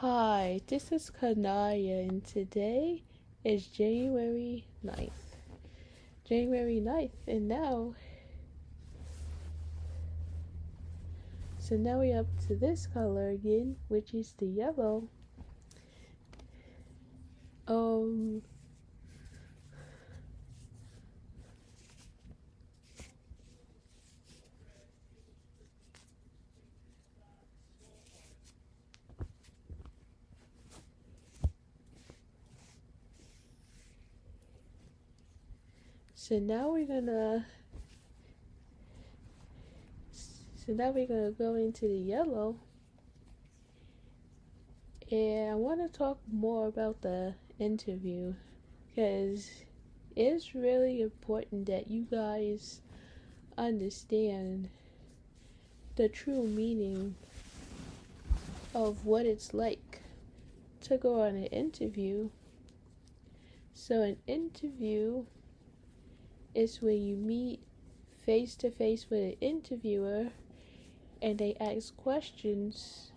Hi, this is Kanaya, and today is January 9th. January 9th, and now we're up to this color again, which is the yellow. Um, so now we're gonna, go into the yellow, and I want to talk more about the interview, because it's really important that you guys understand the true meaning of what it's like to go on an interview. So an interview is when you meet face to face with an interviewer and they ask questions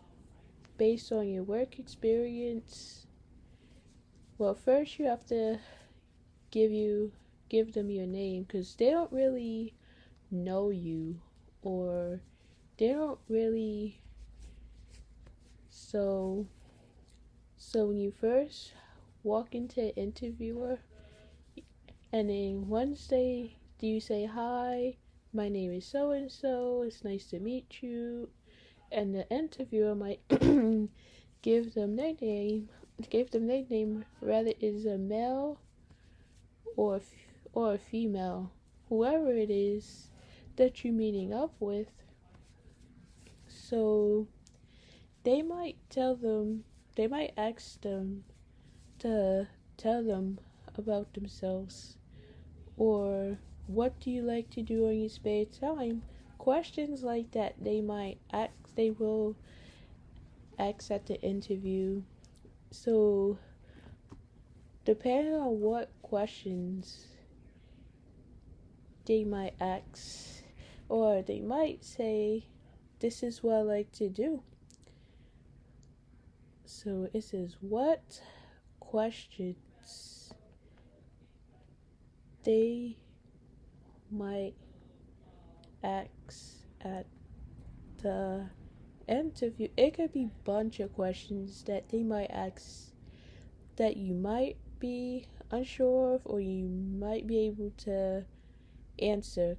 based on your work experience. Well, first you have to give them your name, because they don't really know you, or they don't really. So when you first walk into an interviewer, and then once you say, hi, my name is so and so, it's nice to meet you, and the interviewer might give them their name, whether it's a male or a female, whoever it is that you're meeting up with. So they might ask them to tell them about themselves, or what do you like to do in your spare time? Questions like that they will ask at the interview. So depending on what questions they might ask, or they might say, this is what I like to do. So it says, what questions they might ask at the interview. It could be a bunch of questions that they might ask that you might be unsure of, or you might be able to answer.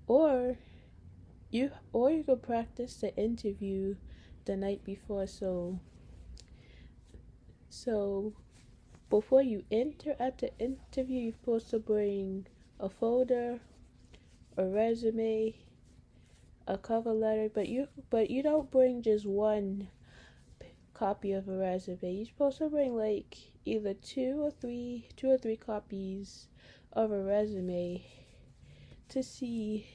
Or you could practice the interview the night before. So before you enter at the interview, you're supposed to bring a folder, a resume, a cover letter, but you don't bring just one copy of a resume. You're supposed to bring like either two or three copies of a resume to see,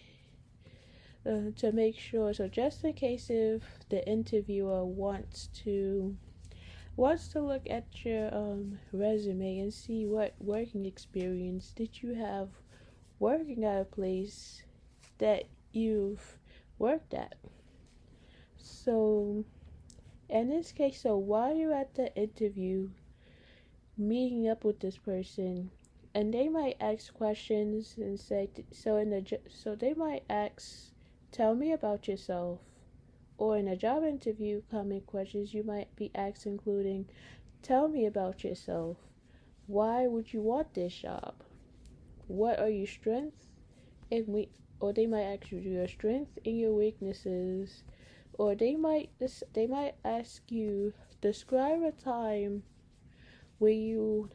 to make sure. So just in case if the interviewer wants to look at your resume and see what working experience did you have working at a place that you've worked at. So in this case, so while you're at the interview, meeting up with this person, and they might ask questions and say, so they might ask, tell me about yourself. Or in a job interview, common questions you might be asked including, tell me about yourself. Why would you want this job? What are your strengths? Or they might ask you your strengths and your weaknesses. Or they might ask you, describe a time when you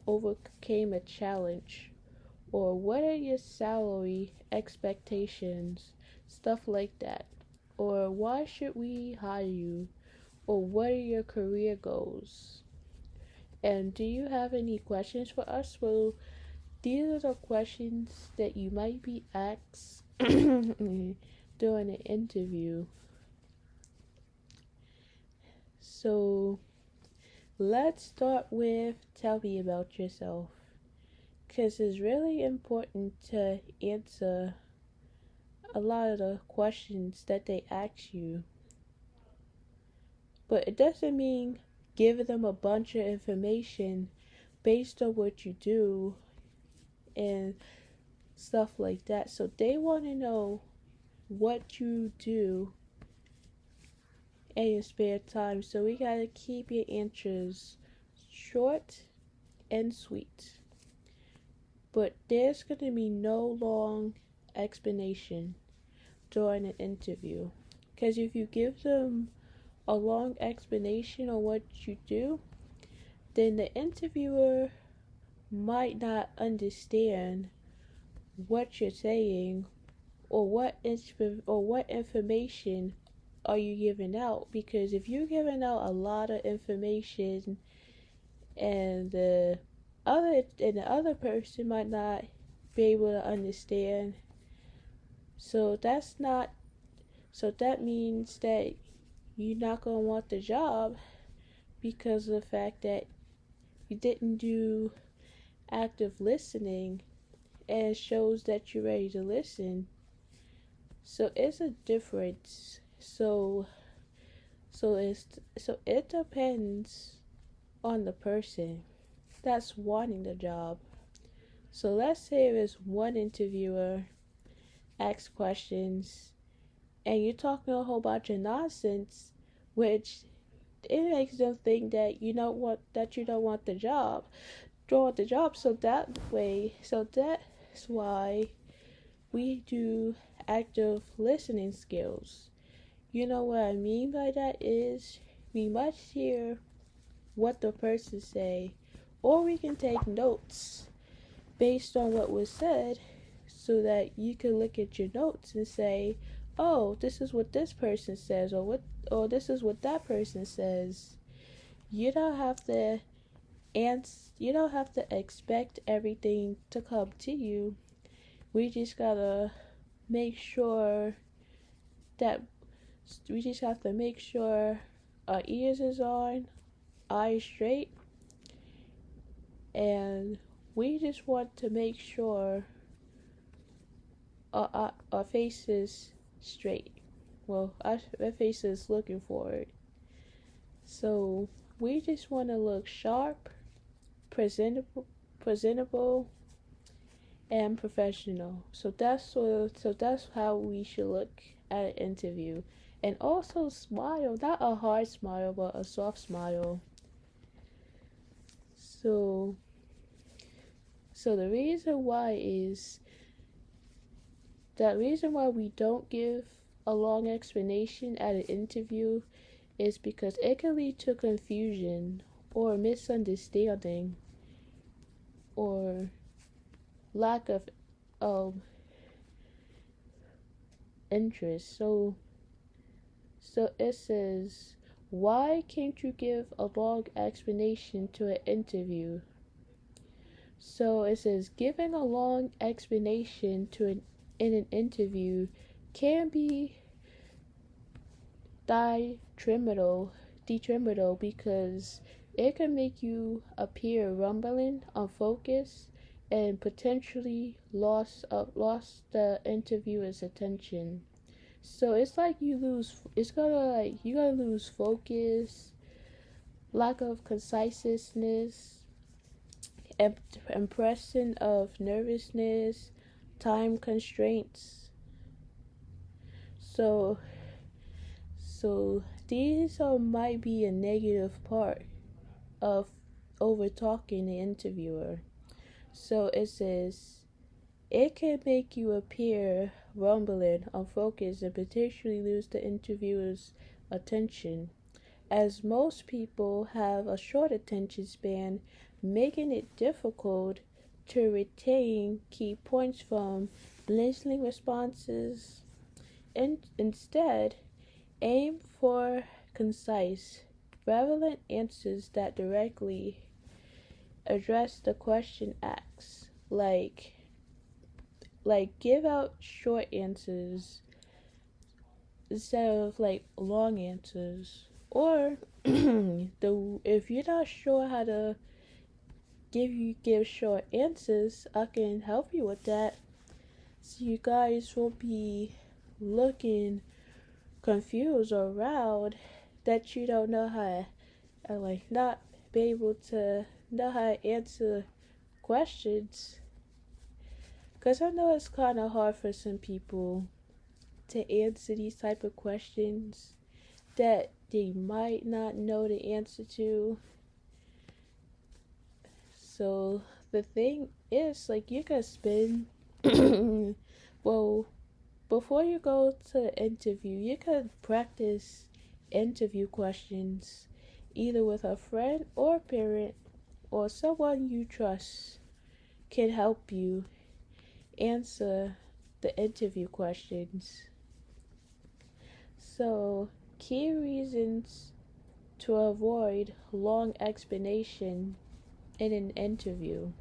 overcame a challenge. Or what are your salary expectations? Stuff like that. Or why should we hire you? Or what are your career goals? And do you have any questions for us? Well, these are the questions that you might be asked during an interview. So let's start with, tell me about yourself, because it's really important to answer a lot of the questions that they ask you. But it doesn't mean giving them a bunch of information based on what you do and stuff like that. So they want to know what you do in your spare time. So we gotta keep your answers short and sweet. But there's gonna be no long explanation during an interview. Because if you give them a long explanation on what you do, then the interviewer might not understand what you're saying or what information are you giving out. Because if you're giving out a lot of information and the other person might not be able to understand, so that means that you're not gonna want the job because of the fact that you didn't do active listening, and it shows that you're ready to listen. So it's a difference. So it depends on the person that's wanting the job. So let's say there's one interviewer asks questions and you're talking a whole bunch of nonsense, which it makes them think that you don't want the job. Don't want the job. So that's why we do active listening skills. You know what I mean by that is we must hear what the person say, or we can take notes based on what was said so that you can look at your notes and say, oh, this is what this person says, or this is what that person says. You don't have to expect everything to come to you. We just gotta make sure that our ears is on, eyes straight, and we just want to make sure our face is straight. Well, our face is looking forward. So we just want to look sharp, presentable, and professional. So that's how we should look at an interview. And also smile, not a hard smile, but a soft smile. So the reason why we don't give a long explanation at an interview is because it can lead to confusion or misunderstanding or lack of interest. So it says, why can't you give a long explanation to an interview? So it says, giving a long explanation in an interview can be detrimental because it can make you appear rumbling, unfocused, and potentially lost the interviewer's attention. So it's like you gotta lose focus, lack of conciseness, impression of nervousness, time constraints. So these might be a negative part of over talking the interviewer. So it says it can make you appear rumbling, unfocused, and potentially lose the interviewer's attention, as most people have a short attention span, making it difficult to retain key points from listening responses. Instead, aim for concise, relevant answers that directly address the question asked. Like give out short answers instead of long answers. Or if you're not sure how to give short answers, I can help you with that. So you guys won't be looking confused or riled that you don't know how not be able to know how to answer questions. Because I know it's kind of hard for some people to answer these type of questions that they might not know the answer to. So the thing is, like, you can spend well, before you go to the interview, you could practice interview questions either with a friend or parent or someone you trust can help you answer the interview questions. So, key reasons to avoid long explanation in an interview.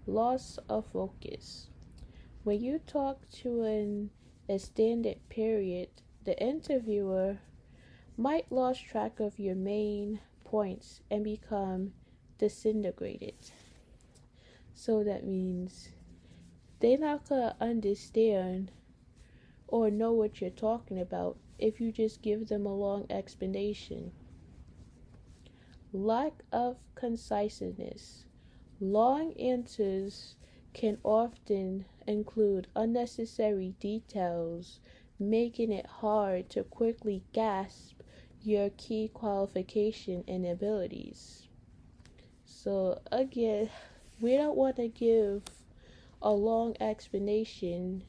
Loss of focus. When you talk to an extended period, the interviewer might lose track of your main points and become disintegrated. So that means they're not gonna understand or know what you're talking about if you just give them a long explanation. Lack of conciseness. Long answers can often include unnecessary details, making it hard to quickly grasp your key qualification and abilities. So again, we don't want to give a long explanation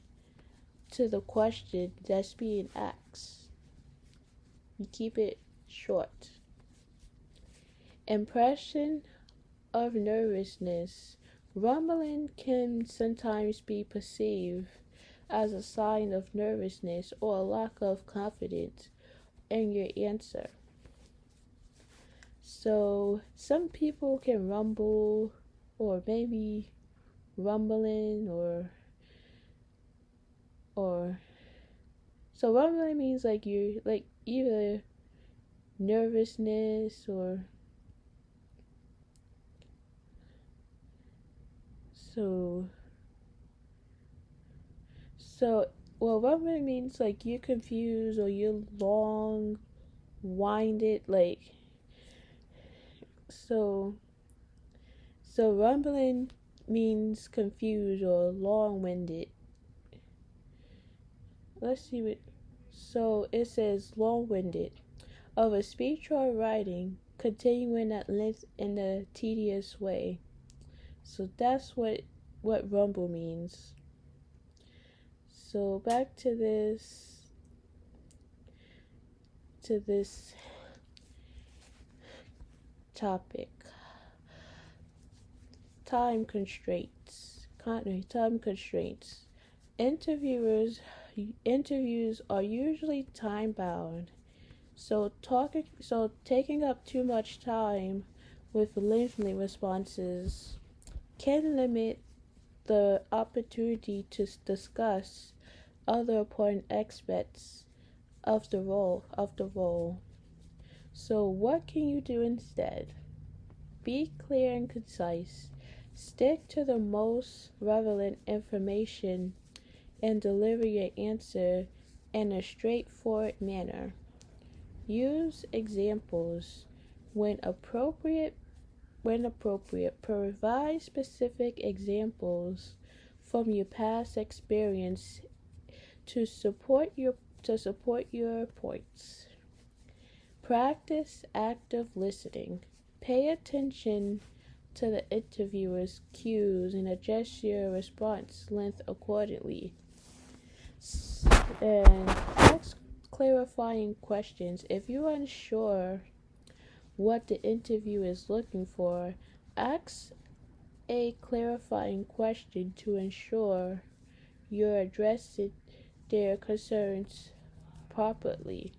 to the question that's being asked. You keep it short. Impression of nervousness. Rumbling can sometimes be perceived as a sign of nervousness or a lack of confidence in your answer. So some people can rumble, or maybe rumbling, or so rumbling means like you're like either nervousness or so so well, rumbling means like you're confused or you're long winded, like so so rumbling means confused or long winded. Let's see what so it says long winded of a speech or writing continuing at length in a tedious way. So that's what rumble means. So back to this topic. Time constraints. Time constraints. Interviews are usually time bound. So taking up too much time with lengthy responses can limit the opportunity to discuss other important aspects of the role. So what can you do instead? Be clear and concise. Stick to the most relevant information and deliver your answer in a straightforward manner. Use examples when appropriate. Provide specific examples from your past experience to support your points. Practice active listening. Pay attention to the interviewer's cues and adjust your response length accordingly. And ask clarifying questions. If you're unsure what the interview is looking for, ask a clarifying question to ensure you're addressing their concerns properly.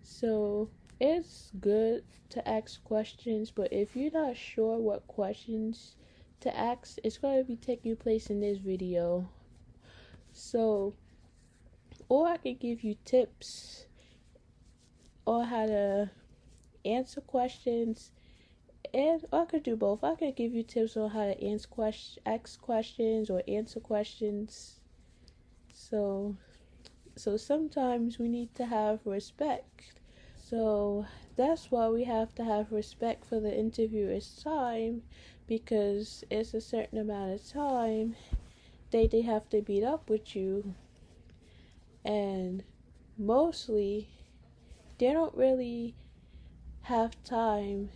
So it's good to ask questions, but if you're not sure what questions to ask, it's going to be taking place in this video. So, or I could give you tips on how to answer questions, and I could do both. I could give you tips on how to ask questions or answer questions. So So sometimes we need to have respect. So that's why we have to have respect for the interviewer's time, because it's a certain amount of time they have to beat up with you, and mostly they don't really have time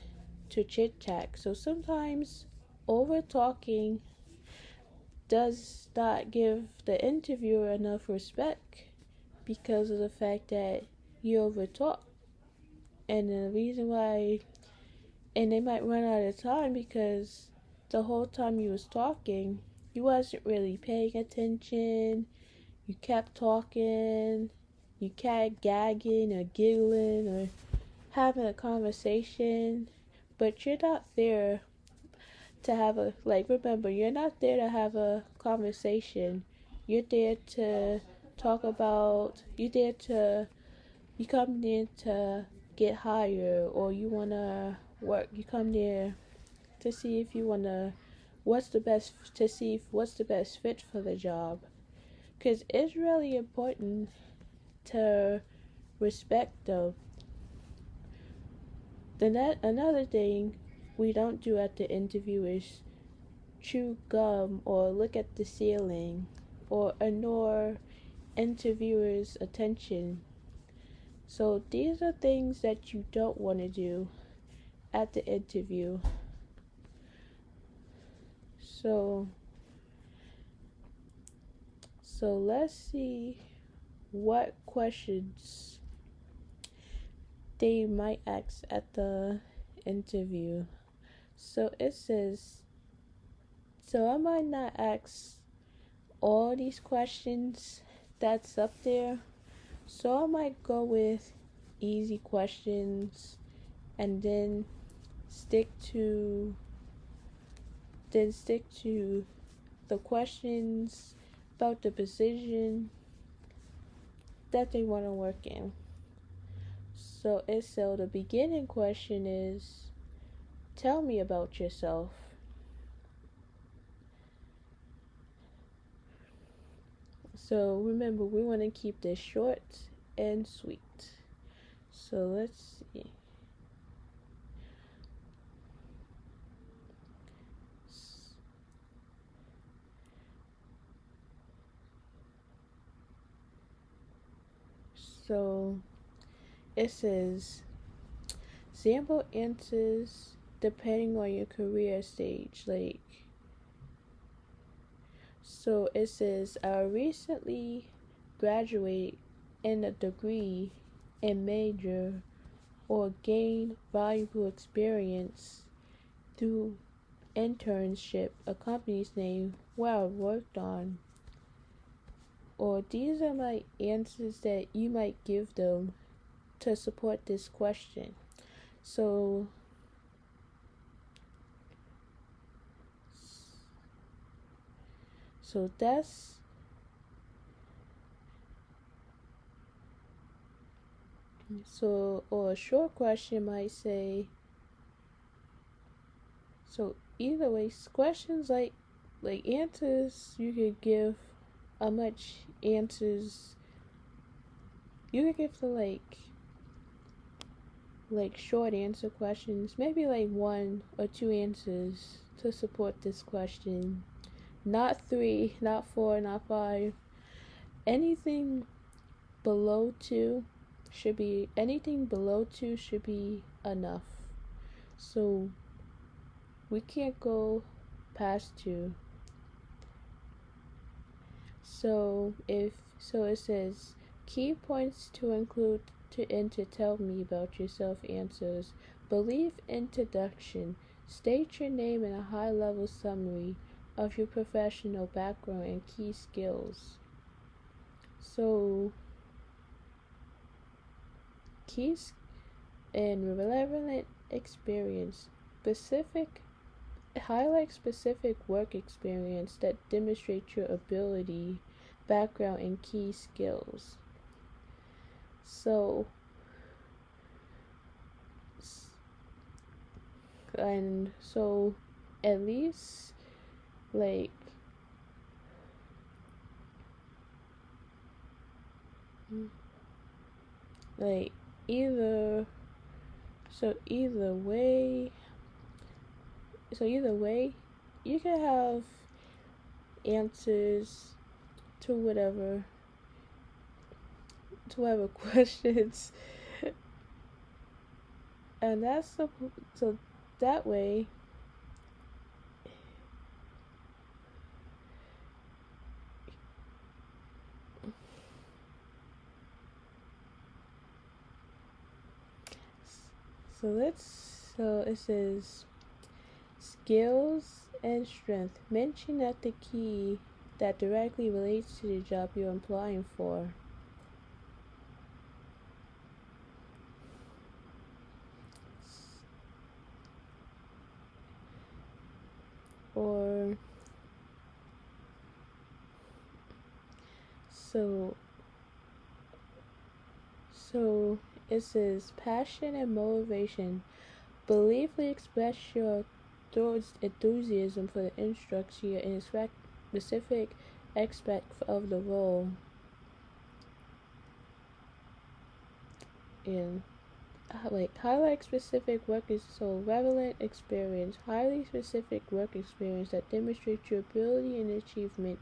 to chit chat. So sometimes over talking does not give the interviewer enough respect because of the fact that you over talk. And the reason why, and they might run out of time because the whole time you was talking, you wasn't really paying attention. You kept talking, you kept gagging or giggling or having a conversation, but you're not there to have a, like, remember, you're not there to have a conversation. You're there to talk about, you come there to get hired, or you want to work. You come there to see if you want to, what's the best fit for the job. Because it's really important to respect them. Another thing we don't do at the interview is chew gum or look at the ceiling or ignore interviewers' attention. So these are things that you don't want to do at the interview. So let's see what questions they might ask at the interview. So it says, so I might not ask all these questions that's up there. So I might go with easy questions and then stick to the questions about the position that they want to work in. So the beginning question is, tell me about yourself. So remember, we want to keep this short and sweet. So let's see. So it says, sample answers depending on your career stage. Like, so it says, I recently graduated in a degree and major or gained valuable experience through internship, a company's name where I worked on. Or these are my answers that you might give them to support this question. So that's, or a short question might say, so either way, questions like answers, you could give how much answers you could give the like short answer questions, maybe like 1 or 2 answers to support this question. Not 3, not 4, not 5. Anything below 2 should be enough. So we can't go past 2. So it says, key points to include to tell me about yourself answers. Belief introduction. State your name in a high-level summary of your professional background and key skills. So keys and relevant experience. Highlight specific work experience that demonstrate your ability, background, and key skills. So, at least like like either so either way either way you can have answers to whatever questions, and so that way so it says skills and strength. Mention that the key that directly relates to the job you're applying for. Or so so it says passion and motivation. Believably express your enthusiasm for the instruction and specific aspect of the role. And highlight specific work is so relevant experience, highly specific work experience that demonstrates your ability and achievement,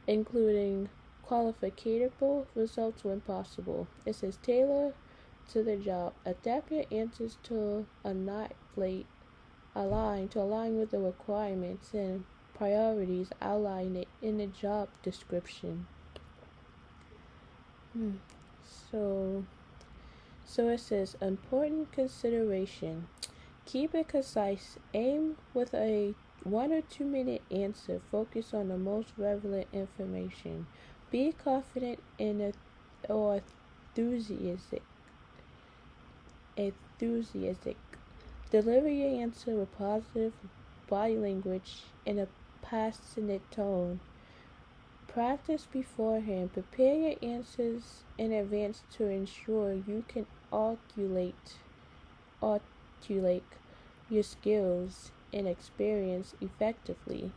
including qualifiable results when possible. It says tailor to the job. Adapt your answers to align with the requirements and priorities outlined in the job description. So it says important consideration. Keep it concise. Aim with a 1 or 2 minute answer. Focus on the most relevant information. Be confident or enthusiastic. Deliver your answer with positive body language and a passionate tone. Practice beforehand. Prepare your answers in advance to ensure you can articulate your skills and experience effectively.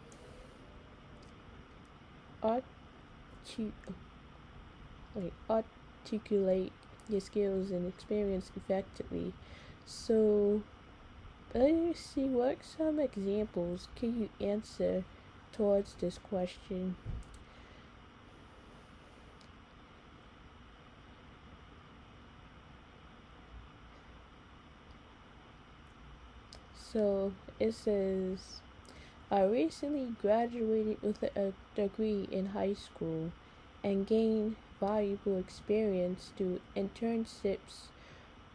Articulate your skills and experience effectively. So let's see, what some examples can you answer towards this question? So it says, I recently graduated with a degree in high school and gained valuable experience through internships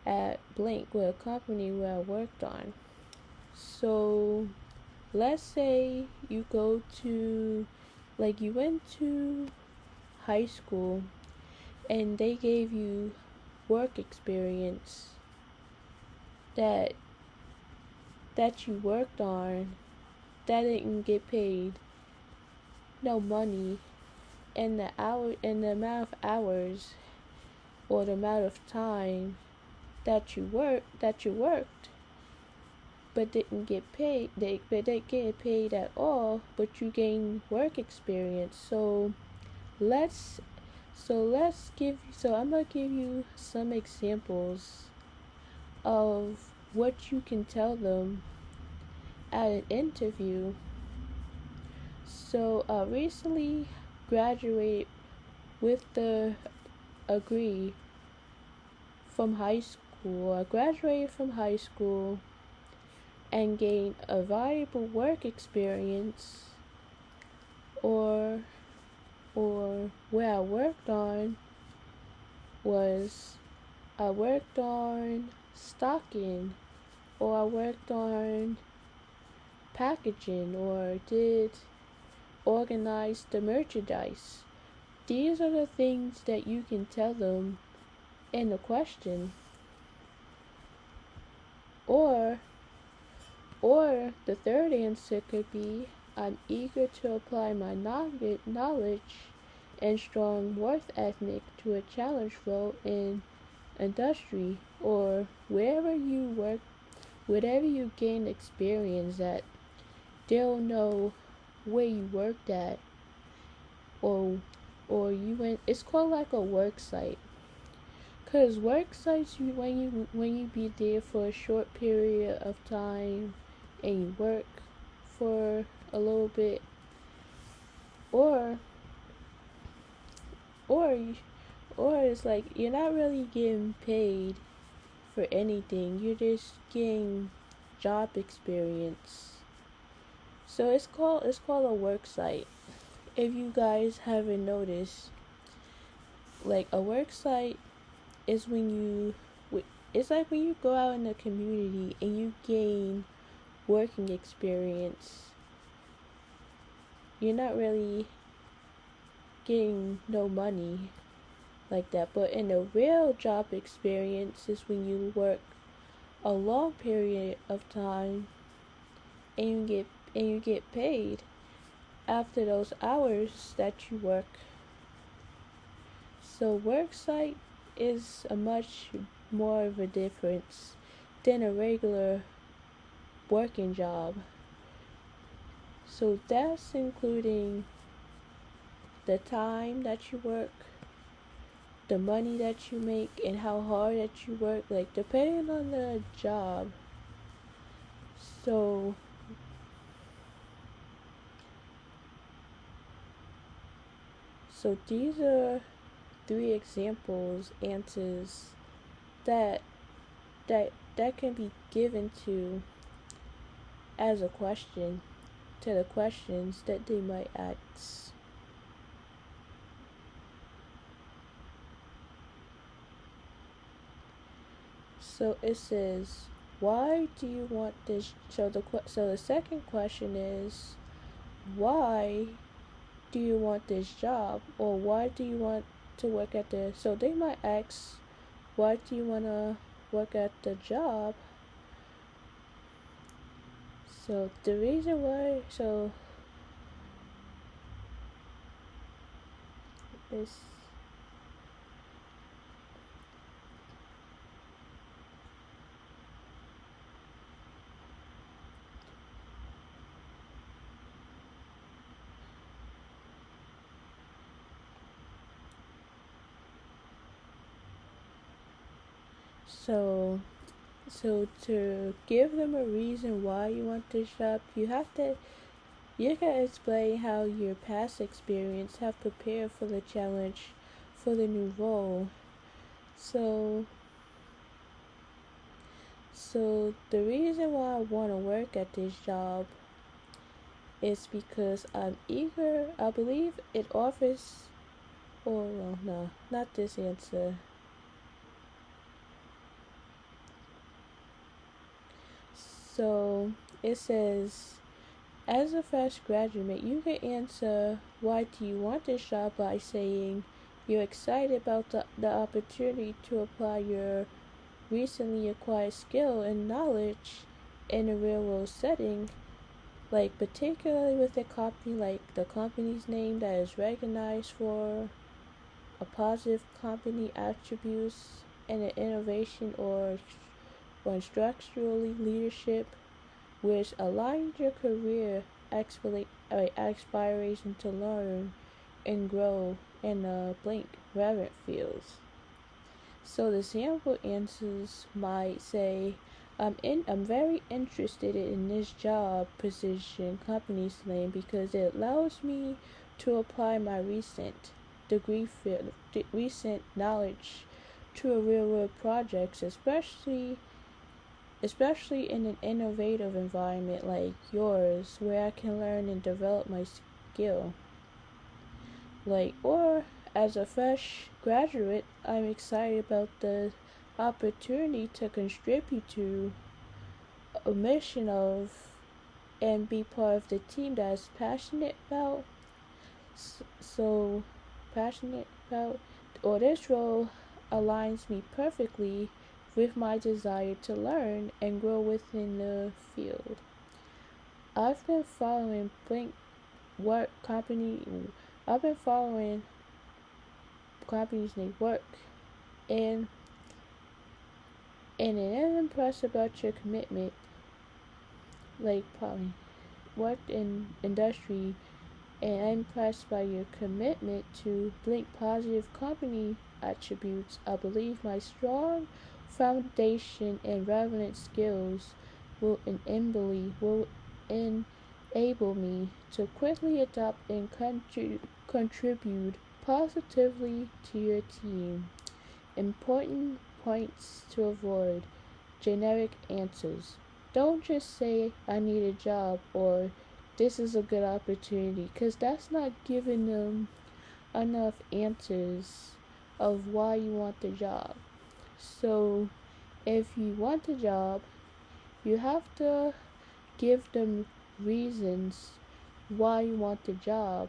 at blank with a company where I worked on. So let's say you went to high school and they gave you work experience that you worked on that didn't get paid no money, and the amount of hours or the amount of time that you worked but didn't get paid, but they get paid at all, but you gain work experience. So I'm gonna give you some examples of what you can tell them at an interview. So I recently graduated with the degree from high school. I graduated from high school and gained a valuable work experience, or where I worked on was I worked on stocking, or I worked on packaging, or did organize the merchandise. These are the things that you can tell them in the question. Or the third answer could be, I'm eager to apply my knowledge and strong work ethic to a challenge role in industry, or wherever you work, whatever you gain experience at, they'll know where you worked at, or or you went. It's called like a work site. Cause work sites, when you be there for a short period of time, and you work for a little bit, or or or it's like you're not really getting paid for anything. You're just getting job experience. So it's called a work site. If you guys haven't noticed, like a work site is when it's like when you go out in the community and you gain working experience. You're not really getting no money like that, but in a real job experience is when you work a long period of time and you get paid after those hours that you work. So work site is a much more of a difference than a regular working job. So that's including the time that you work, the money that you make, and how hard that you work, like depending on the job. So these are three examples, answers that that can be given to as a question to the questions that they might ask. So it says, why do you want this? So the second question is, why do you want this job, or why do you want to work at the? So they might ask, why do you want to work at the job? So the reason why, is so to give them a reason why you want this job, you can explain how your past experience have prepared for the challenge for the new role. So the reason why I want to work at this job is because I'm eager. I believe it offers, oh well, no, not this answer. So it says, as a fresh graduate, you can answer why do you want this job by saying you're excited about the opportunity to apply your recently acquired skill and knowledge in a real world setting, like particularly with a company like the company's name that is recognized for a positive company attributes and an innovation or structurally leadership which aligns your career aspiration to learn and grow in the blank relevant fields. So the sample answers might say, I'm very interested in this job position company's name because it allows me to apply my recent knowledge to a real world projects, especially in an innovative environment like yours where I can learn and develop my skill. Or as a fresh graduate, I'm excited about the opportunity to contribute to a mission of and be part of the team that is so passionate about, or this role aligns me perfectly with my desire to learn and grow within the field. I've been following Blink Work Company. I've been following companies named Work, and I am impressed about your commitment. Like probably worked in industry and I'm impressed by your commitment to link positive company attributes. I believe my strong foundation and relevant skills will enable me to quickly adopt and contribute positively to your team. Important points to avoid: generic answers. Don't just say, I need a job, or this is a good opportunity, because that's not giving them enough answers of why you want the job. So, if you want the job, you have to give them reasons why you want the job.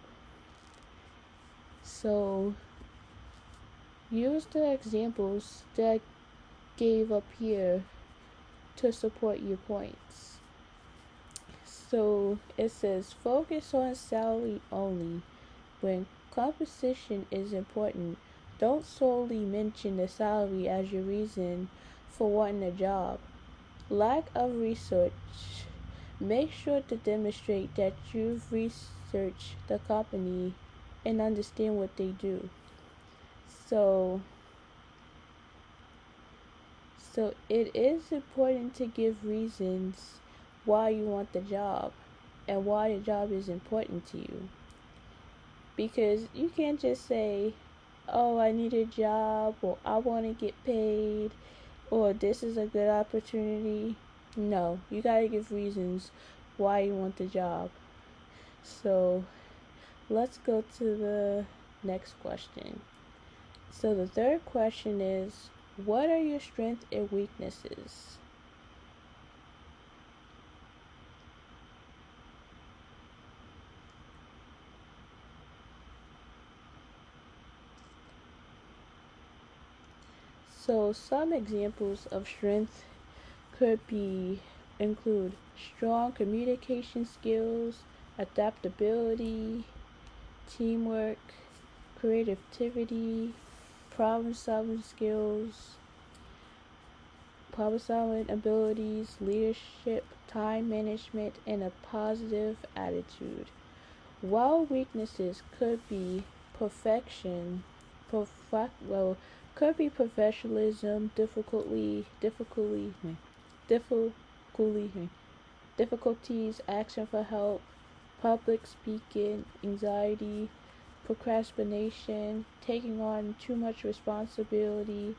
So, use the examples that I gave up here to support your points. So it says focus on salary only. When compensation is important, don't solely mention the salary as your reason for wanting a job. Lack of research. Make sure to demonstrate that you've researched the company and understand what they do. So it is important to give reasons why you want the job and why the job is important to you. Because you can't just say, oh, I need a job, or I want to get paid, or this is a good opportunity. No, you gotta give reasons why you want the job. So let's go to the next question. So the third question is, what are your strengths and weaknesses? So some examples of strength could include strong communication skills, adaptability, teamwork, creativity, problem-solving skills, problem-solving abilities, leadership, time management, and a positive attitude. While weaknesses could be could be professionalism, difficulties, asking for help, public speaking, anxiety, procrastination, taking on too much responsibility,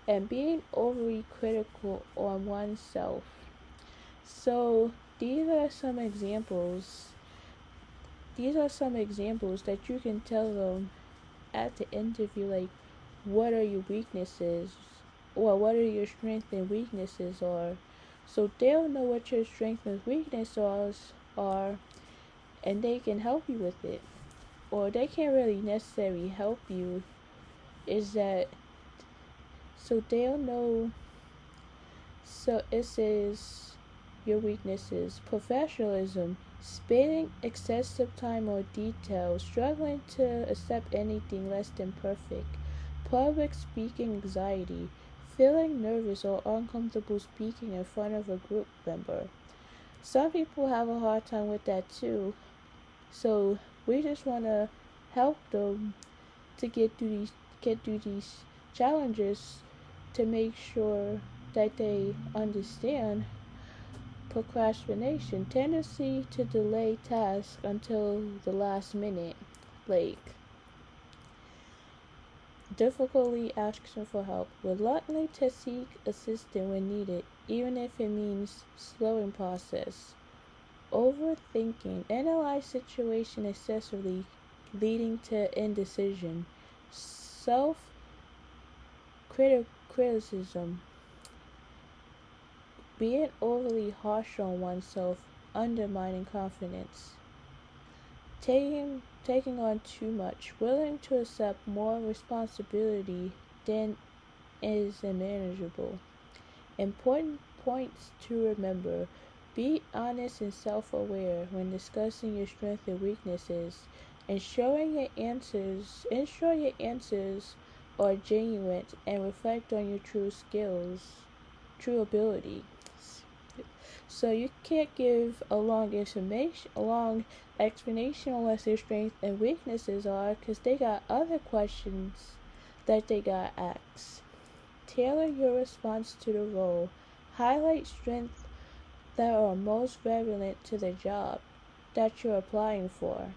and being overly critical on oneself. So these are some examples. These are some examples that you can tell them at the interview, like, what are your weaknesses, or what are your strengths and weaknesses are. So they'll know what your strengths and weaknesses are, and they can help you with it. Or they can't really necessarily help you, is that, so they'll know. So it says your weaknesses: professionalism, spending excessive time on detail, struggling to accept anything less than perfect; public speaking anxiety, feeling nervous or uncomfortable speaking in front of a group member. Some people have a hard time with that too. So we just want to help them to get through these challenges, to make sure that they understand procrastination, tendency to delay tasks until the last minute, like difficulty asking for help, reluctant to seek assistance when needed, even if it means slowing process, overthinking, analyze situation excessively, leading to indecision, self-criticism, being overly harsh on oneself, undermining confidence, taking on too much, willing to accept more responsibility than is manageable. Important points to remember: be honest and self-aware when discussing your strengths and weaknesses. Ensure your answers are genuine and reflect on your true ability. So you can't give a long explanation on what their strengths and weaknesses are, because they got other questions that they got asked. Tailor your response to the role. Highlight strengths that are most relevant to the job that you're applying for.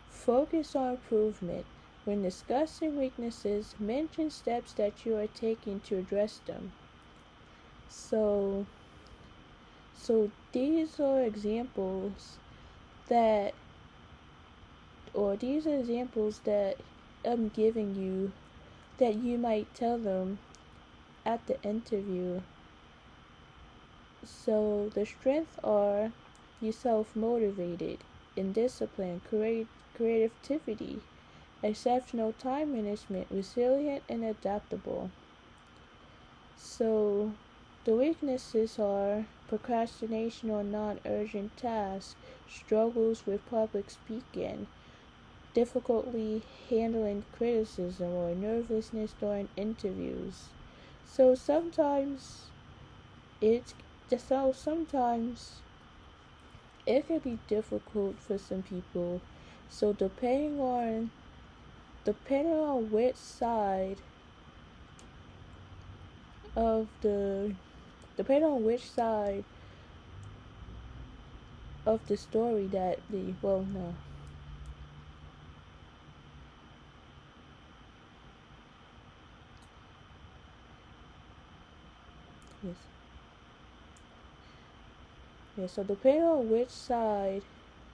Focus on improvement. When discussing weaknesses, mention steps that you are taking to address them. So, these are examples that, I'm giving you that you might tell them at the interview. So the strengths are: you self-motivated, in discipline, creativity, exceptional time management, resilient and adaptable. So the weaknesses are: procrastination on non-urgent tasks, struggles with public speaking, difficulty handling criticism, or nervousness during interviews. So it's sometimes it can be difficult for some people. So depending on which side of the depending on which side of the story that the well no yes so depending on which side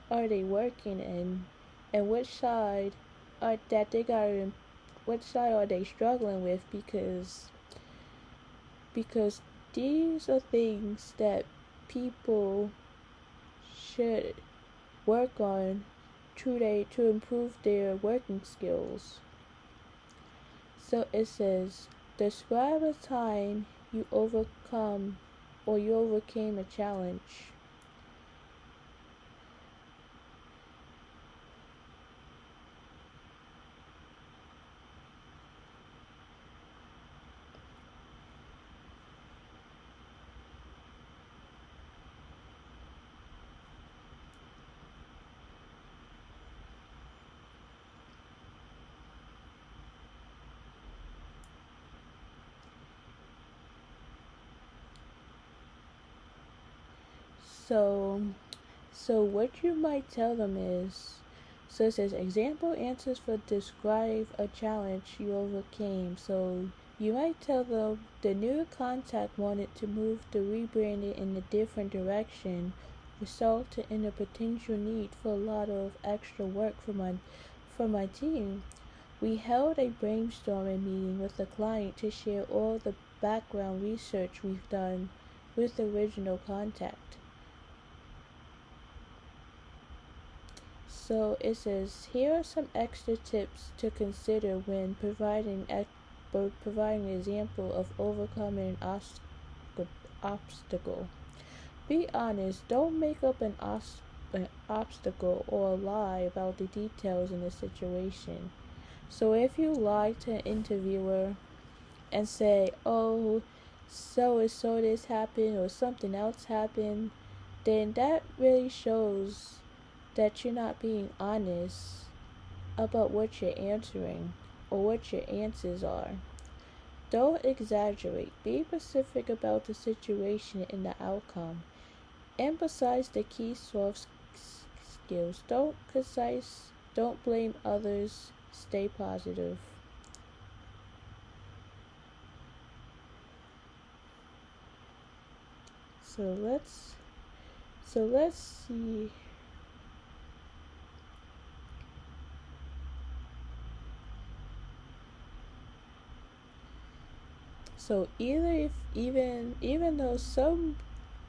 are they working in, and which side are that they got which side are they struggling with, because these are things that people should work on to improve their working skills. So it says, describe a time you overcame a challenge. So what you might tell them is, so it says example answers for describe a challenge you overcame. So you might tell them the new contact wanted to move the rebranding in a different direction, resulted in a potential need for a lot of extra work for my team. We held a brainstorming meeting with the client to share all the background research we've done with the original contact. So it says, here are some extra tips to consider when providing an example of overcoming an obstacle. Be honest, don't make up an obstacle or lie about the details in the situation. So if you lie to an interviewer and say, oh, so and so this happened or something else happened, then that really shows that you're not being honest about what you're answering or what your answers are. Don't exaggerate. Be specific about the situation and the outcome. Emphasize the key soft skills. Don't blame others. Stay positive. So let's see. So even though some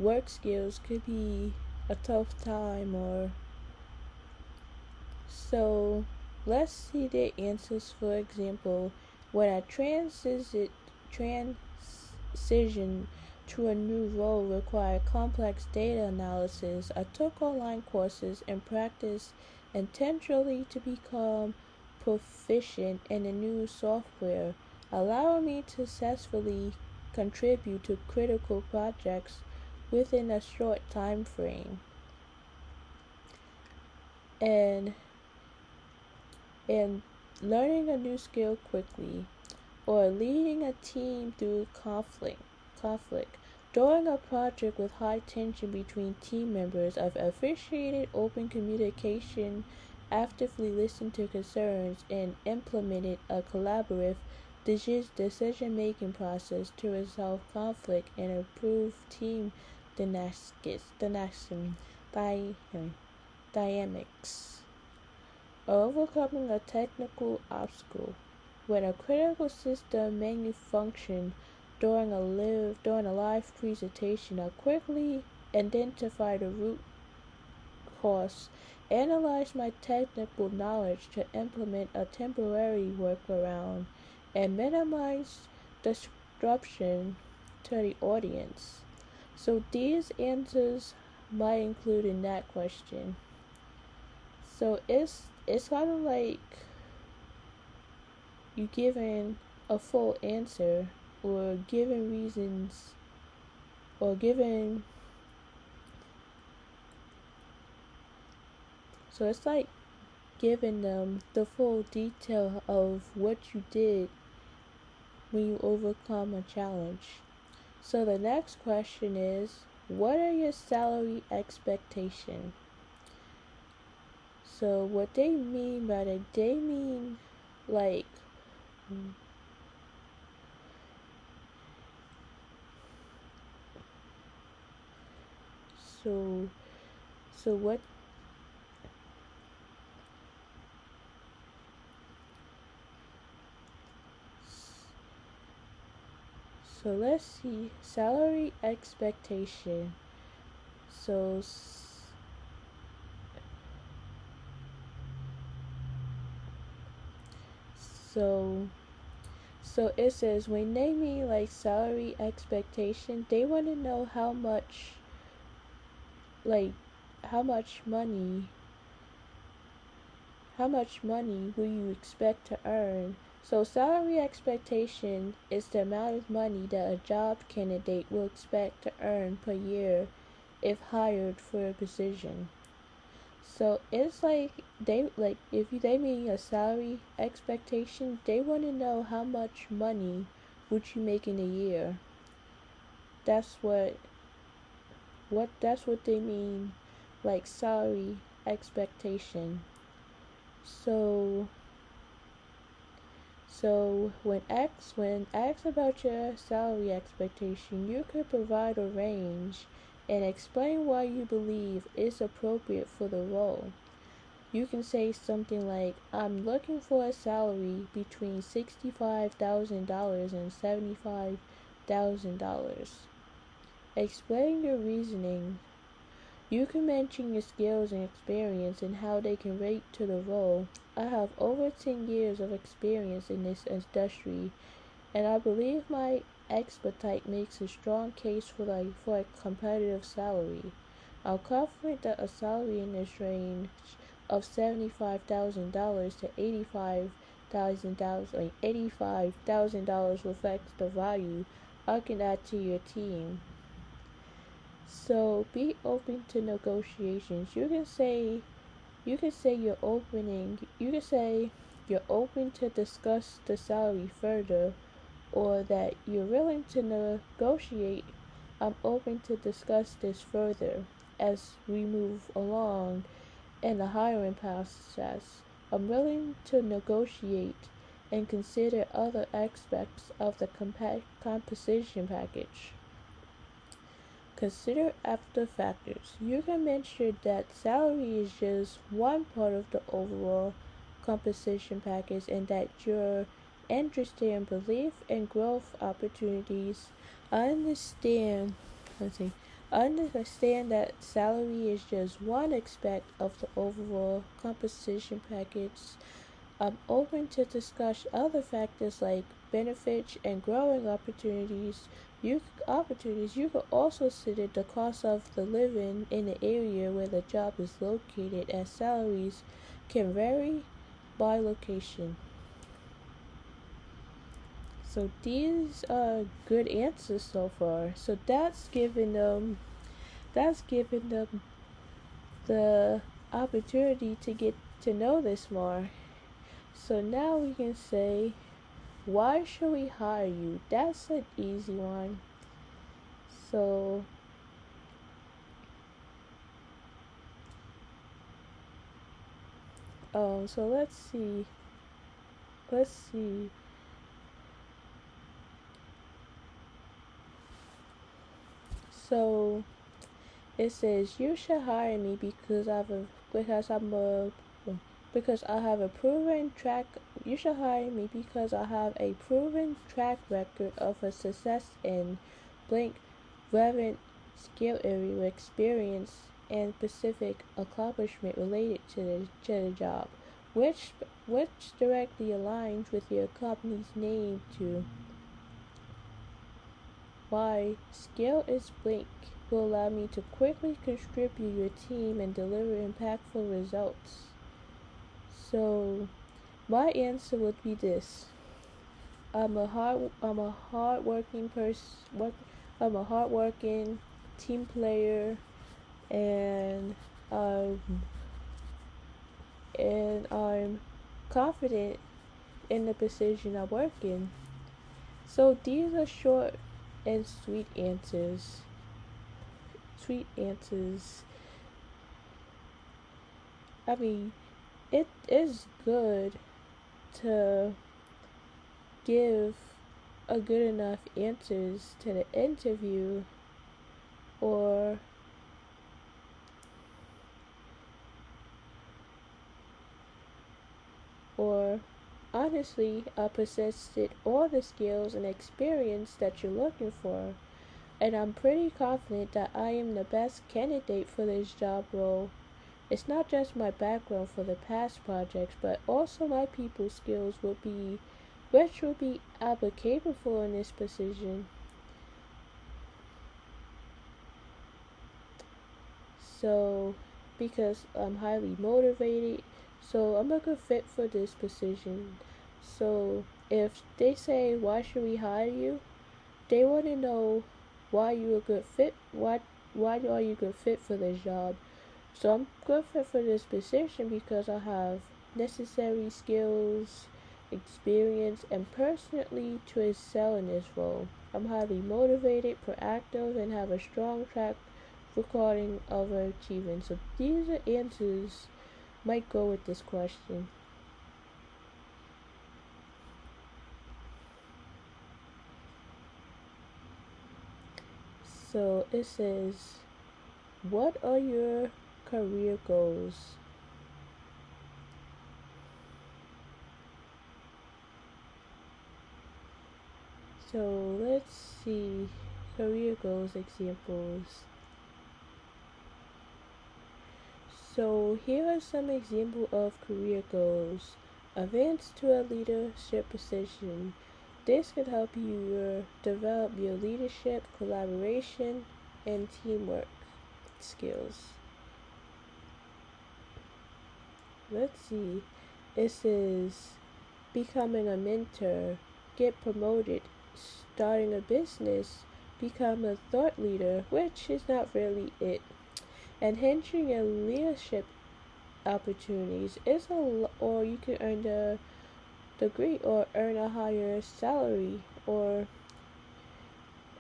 work skills could be a tough time, or so let's see their answers. For example, when I transition to a new role required complex data analysis, I took online courses and practiced intentionally to become proficient in the new software, allowing me to successfully contribute to critical projects within a short time frame, and and learning a new skill quickly, or leading a team through conflict. During a project with high tension between team members, I've officiated open communication, actively listened to concerns, and implemented a collaborative decision-making process to resolve conflict and improve team dynamics. Overcoming a technical obstacle. When a critical system malfunctioned during a live presentation, I quickly identified the root cause, analyzed my technical knowledge to implement a temporary workaround, and minimize disruption to the audience. So these answers might include in that question. So it's kind of like you giving a full answer, or giving reasons, or giving, so it's like giving them the full detail of what you did when you overcome a challenge. So the next question is, what are your salary expectations? So what they mean by that, they mean like so so what so let's see, salary expectation. So so so it says when they mean like salary expectation, they want to know like how much money will you expect to earn. So salary expectation is the amount of money that a job candidate will expect to earn per year if hired for a position. So it's like they mean a salary expectation, they want to know how much money would you make in a year. That's what they mean, like salary expectation. So when asked about your salary expectation, you could provide a range and explain why you believe it's appropriate for the role. You can say something like, I'm looking for a salary between $65,000 and $75,000. Explain your reasoning. You can mention your skills and experience and how they can rate to the role. I have over 10 years of experience in this industry, and I believe my expertise makes a strong case for a competitive salary. I'm confident that a salary in this range of $75,000 to $85,000 reflects the value I can add to your team. So be open to negotiations. You can say you're open to discuss the salary further, or that you're willing to negotiate. I'm open to discuss this further as we move along in the hiring process. I'm willing to negotiate and consider other aspects of the compensation package. Consider other factors. You can mention that salary is just one part of the overall compensation package, and that you're interested in belief and growth opportunities. I understand let's see. I understand that salary is just one aspect of the overall compensation package. I'm open to discuss other factors like benefits and growing opportunities. You could also consider the cost of the living in the area where the job is located, as salaries can vary by location. So these are good answers so far. So that's giving them that's giving them the opportunity to get to know this more. So now we can say, why should we hire you? That's an easy one. So so let's see. Let's see. So it says you should hire me because I have a proven track. You should hire me because I have a proven track record of a success in blank relevant skill area experience and specific accomplishment related to the job, which directly aligns with your company's name to why skill is blank will allow me to quickly contribute your team and deliver impactful results. So my answer would be this. I'm a hardworking person. I'm a hardworking team player, and um, I'm confident in the position I work in. So these are short and sweet answers. Sweet answers. I mean, it is good to give a good enough answers to the interview, or honestly, I possessed all the skills and experience that you're looking for, and I'm pretty confident that I am the best candidate for this job role. It's not just my background for the past projects, but also my people skills which will be applicable in this position. So, because I'm highly motivated, so I'm a good fit for this position. So, if they say, why should we hire you? They want to know why you a good fit. Why are you a good fit for this job? So I'm good fit for this position because I have necessary skills, experience, and personally to excel in this role. I'm highly motivated, proactive, and have a strong track record of achievement. So these are answers might go with this question. So it says, what are your career goals? So let's see career goals examples. So here are some examples of career goals. Advance to a leadership position. This can help you develop your leadership, collaboration, and teamwork skills. Let's see. It says becoming a mentor, get promoted, starting a business, become a thought leader, which is not really it. Enhancing your leadership opportunities or you can earn a degree or earn a higher salary or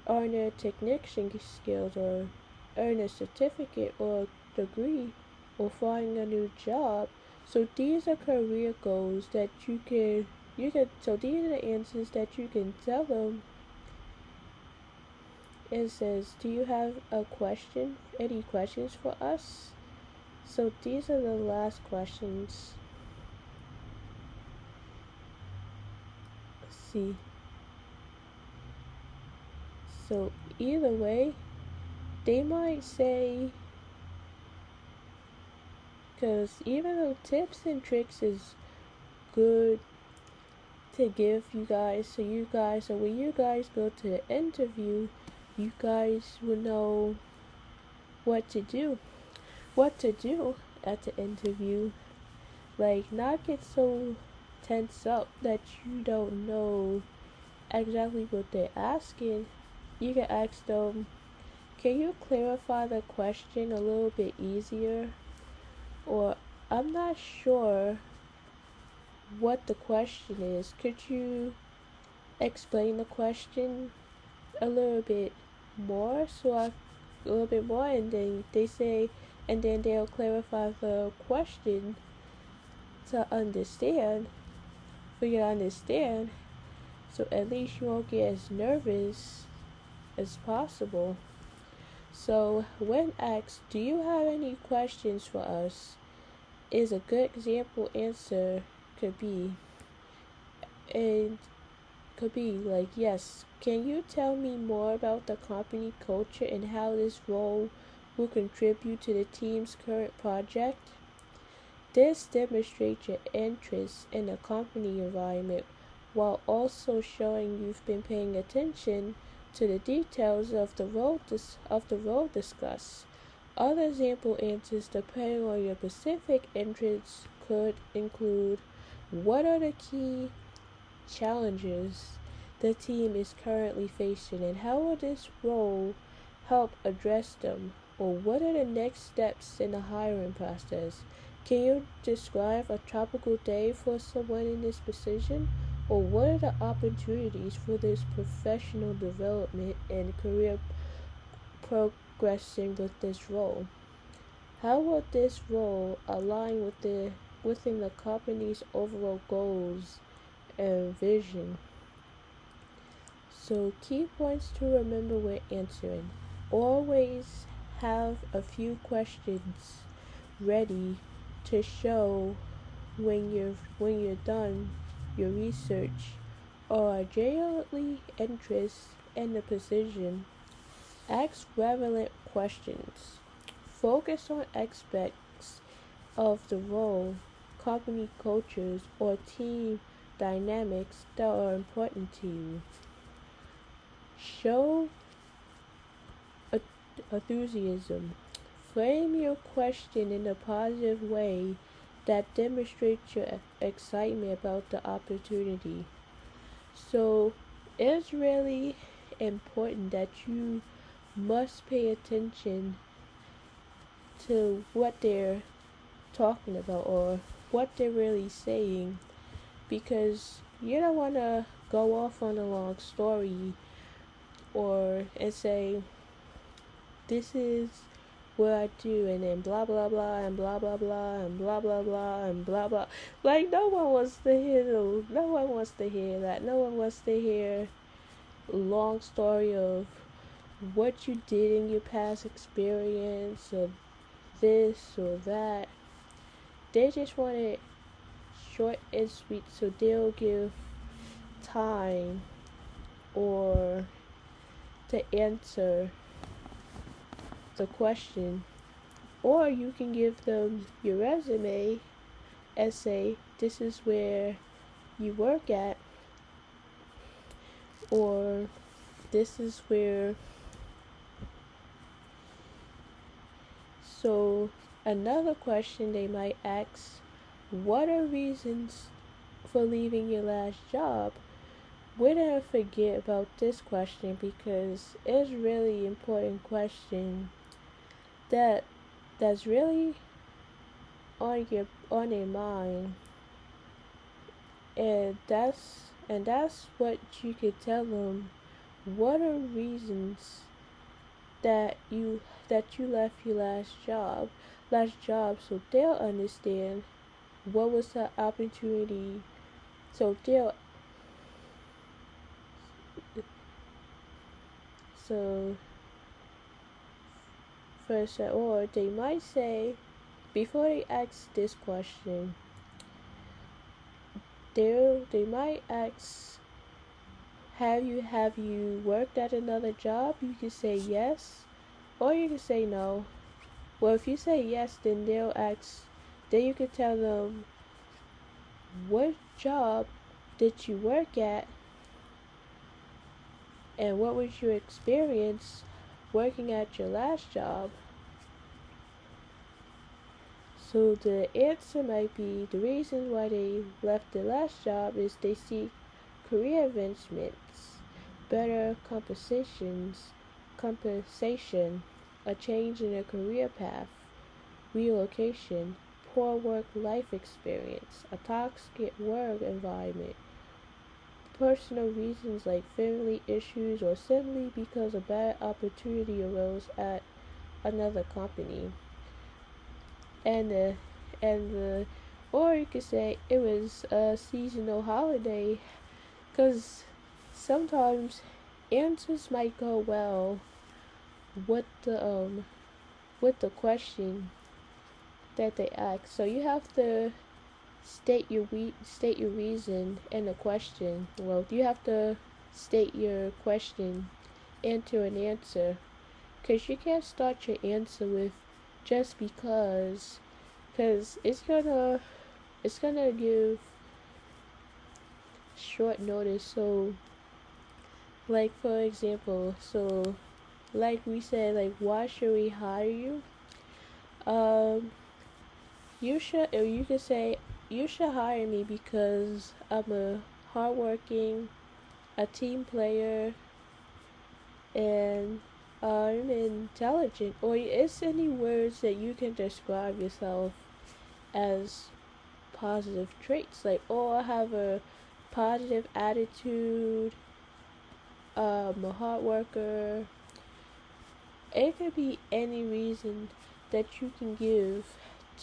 earn a technician skills or earn a certificate or degree or find a new job. So these are career goals that so these are the answers that you can tell them. It says, do you have a question? Any questions for us? So these are the last questions. Let's see. So either way, they might say, because even though tips and tricks is good to give you guys, so when you guys go to the interview, you guys will know what to do. What to do at the interview. Like, not get so tense up that you don't know exactly what they're asking. You can ask them Can you clarify the question a little bit easier? Or I'm not sure what the question is. Could you explain the question a little bit more a little bit more, and then and then they'll clarify the question to understand, for you to understand, so at least you won't get as nervous as possible. So when asked, do you have any questions for us, is a good example answer could be, and could be like, yes, can you tell me more about the company culture and how this role will contribute to the team's current project? This demonstrates your interest in the company environment while also showing you've been paying attention to the details of the role discussed. Other example answers, depending on your specific interests, could include, what are the key challenges the team is currently facing and how will this role help address them? Or what are the next steps in the hiring process? Can you describe a tropical day for someone in this position? Or what are the opportunities for this professional development and career progressing with this role? How will this role align within the company's overall goals and vision? So key points to remember when answering. Always have a few questions ready to show when you're done your research or are genuinely interested in the position. Ask relevant questions. Focus on aspects of the role, company cultures, or team dynamics that are important to you. Show enthusiasm. Frame your question in a positive way that demonstrates your excitement about the opportunity. So it's really important that you must pay attention to what they're talking about or what they're really saying, because you don't want to go off on a long story and say, this is what I do, and then blah blah blah and blah blah blah and blah blah blah and blah blah. Like no one wants to hear that. No one wants to hear a long story of what you did in your past experience or this or that. They just want it short and sweet, so they'll give time or to answer the question. Or you can give them your resume and say, this is where you work at, or this is where. So another question they might ask, what are reasons for leaving your last job? We didn't forget about this question because it's really important question that's really on your mind, and that's what you could tell them. What are reasons that you left your last job, so they'll understand what was the opportunity. So they'll so first, or they might say, before they ask this question, they might ask, have you worked at another job? You can say yes, or you can say no. Well, if you say yes, then they'll ask. Then you can tell them, what job did you work at, and what was your experience working at your last job? So the answer might be, the reason why they left the last job is they seek career advancements, better compensations, compensation, a change in a career path, relocation, poor work-life experience, a toxic work environment, personal reasons like family issues, or simply because a bad opportunity arose at another company. And the and the or you could say it was a seasonal holiday, because sometimes answers might go well with the question that they ask. So you have to state your reason and the question. Well, you have to state your question into an answer, because you can't start your answer with just because it's gonna give short notice. So like for example, so like we said, like why should we hire you? Um, you should, or you could say you should hire me because I'm a hardworking, a team player, and I'm intelligent. Or it's any words that you can describe yourself as positive traits, like oh I have a positive attitude, a hard worker. It could be any reason that you can give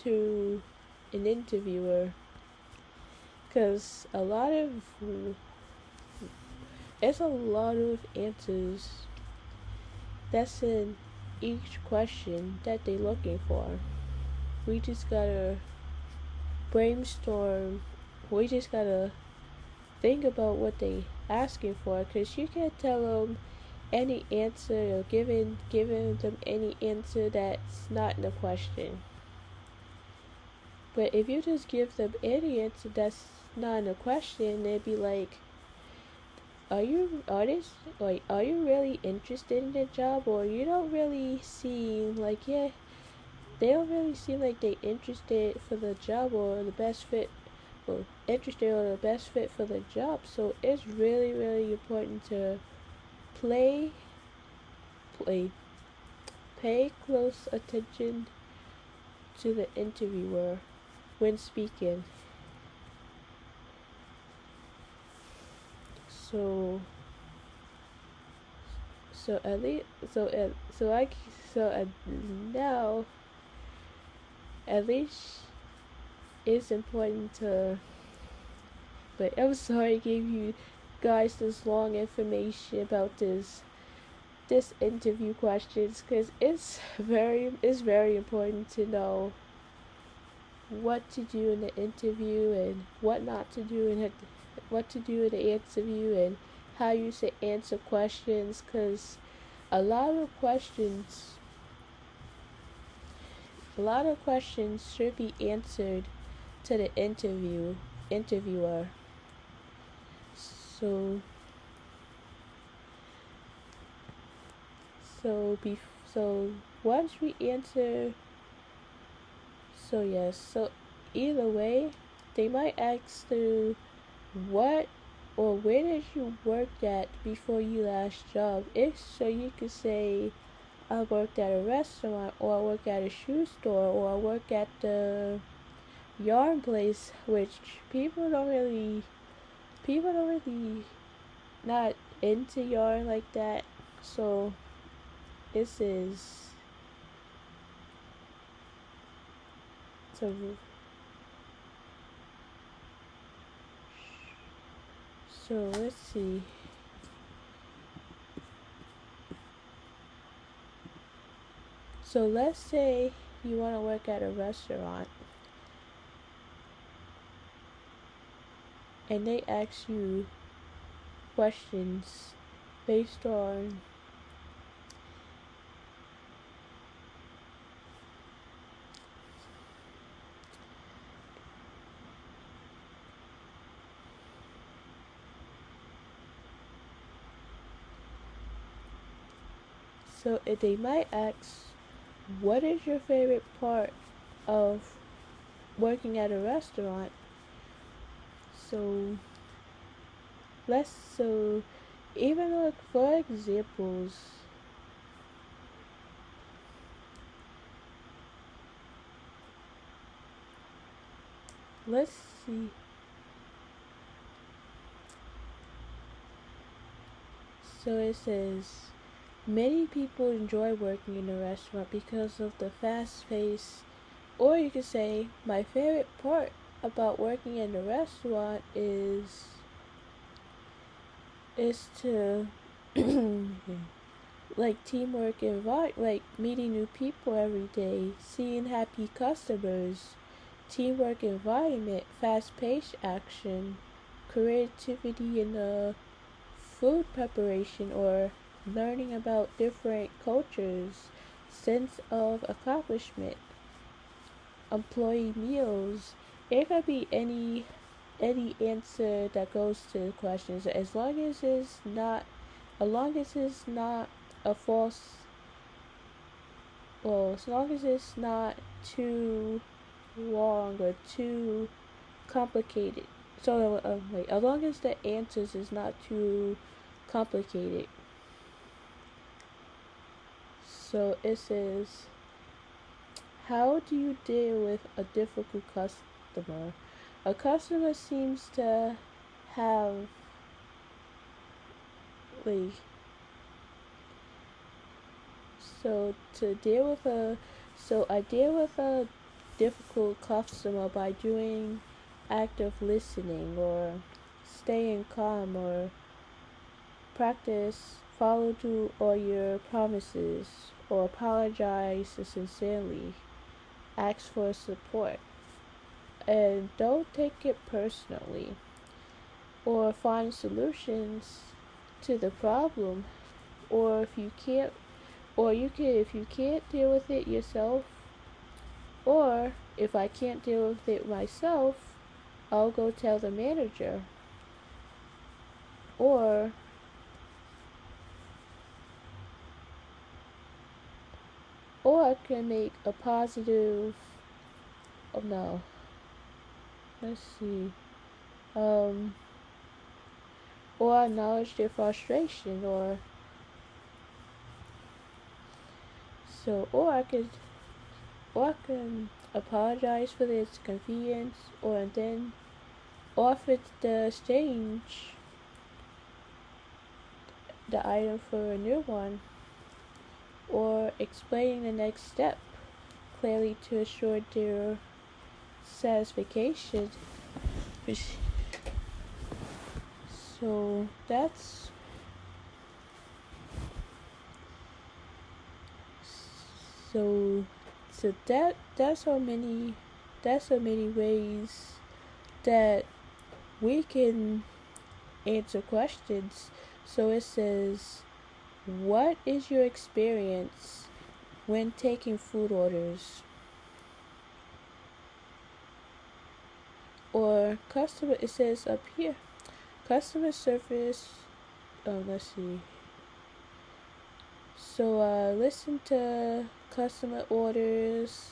to an interviewer, because it's a lot of answers that's in each question that they're looking for. We just gotta brainstorm. We just gotta think about what they asking for, because you can't tell them any answer, or giving them any answer that's not in the question. But if you just give them any answer that's not in the question, they'd be like, are you really interested in the job, or you don't really seem like they don't really seem like they interested for the job or the best fit, or interested or the best fit for the job. So it's really really important to play play pay close attention to the interviewer when speaking. So so at least so I so now at least it's important to. But I'm sorry I gave you guys this long information about this interview questions, because it's very important to know what to do in the interview and what not to do in what to do in the interview, and how you should answer questions, because a lot of questions a lot of questions should be answered to the interviewer. So so be so once we answer, so yes, so either way, they might ask to what or where did you work at before your last job. If so, you could say I worked at a restaurant, or I work at a shoe store, or I work at the yarn place, which people don't really not into yarn like that. So this is so so let's see. So let's say you want to work at a restaurant and they ask you questions based on so if they might ask, what is your favorite part of working at a restaurant? So let's so even like for examples, let's see. So it says many people enjoy working in a restaurant because of the fast pace. Or you could say, my favorite part about working in a restaurant is to like teamwork and like meeting new people every day, seeing happy customers, teamwork environment, fast-paced action, creativity in the food preparation, or learning about different cultures, sense of accomplishment, employee meals. It could be any answer that goes to the questions as long as it's not a false well, as long as it's not too long or too complicated. So wait, as long as the answers is not too complicated. So it says, how do you deal with a difficult customer? A customer seems to have like so to deal with a so I deal with a difficult customer by doing active listening or staying calm or practice follow through all your promises or apologize sincerely, ask for support, and don't take it personally or find solutions to the problem. Or if you can't or you can if you can't deal with it yourself, or if I can't deal with it myself, I'll go tell the manager. or or I can make a positive. Oh no, let's see. um or acknowledge their frustration, or I can apologize for the inconvenience, or then offer the exchange the item for a new one, or explaining the next step clearly to assure their satisfaction. So so that's so many ways that we can answer questions. So it says, what is your experience when taking food orders? Or customer, it says up here, customer service. Let's see. So listen to customer orders.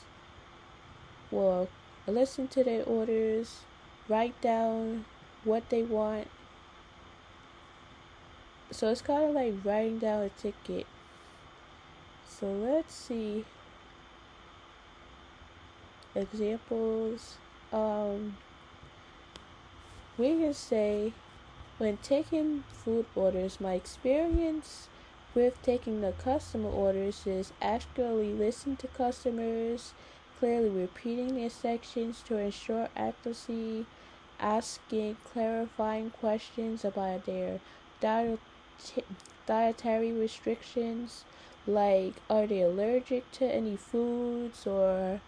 Well, listen to their orders. Write down what they want. So it's kind of like writing down a ticket. So let's see examples. We can say, when taking food orders, my experience with taking the customer orders is accurately listening to customers, clearly repeating their sections to ensure accuracy, asking clarifying questions about their dietary restrictions, like are they allergic to any foods, or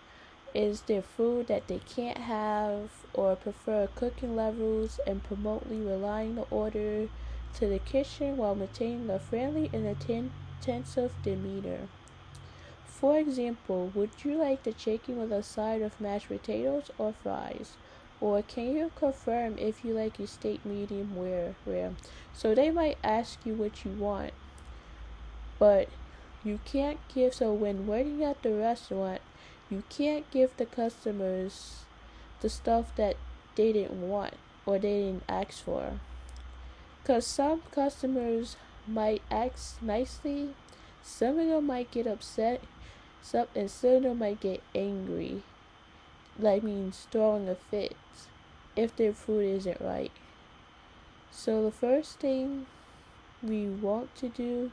is there food that they can't have, or prefer cooking levels, and promptly relying the order to the kitchen while maintaining a friendly and attentive demeanor. For example, would you like the chicken with a side of mashed potatoes or fries? Or can you confirm if you like your steak medium rare? So they might ask you what you want, but you can't give. So when working at the restaurant, you can't give the customers the stuff that they didn't want or they didn't ask for. Because some customers might ask nicely, some of them might get upset, and some of them might get angry. like means throwing a fit if their food isn't right. So the first thing we want to do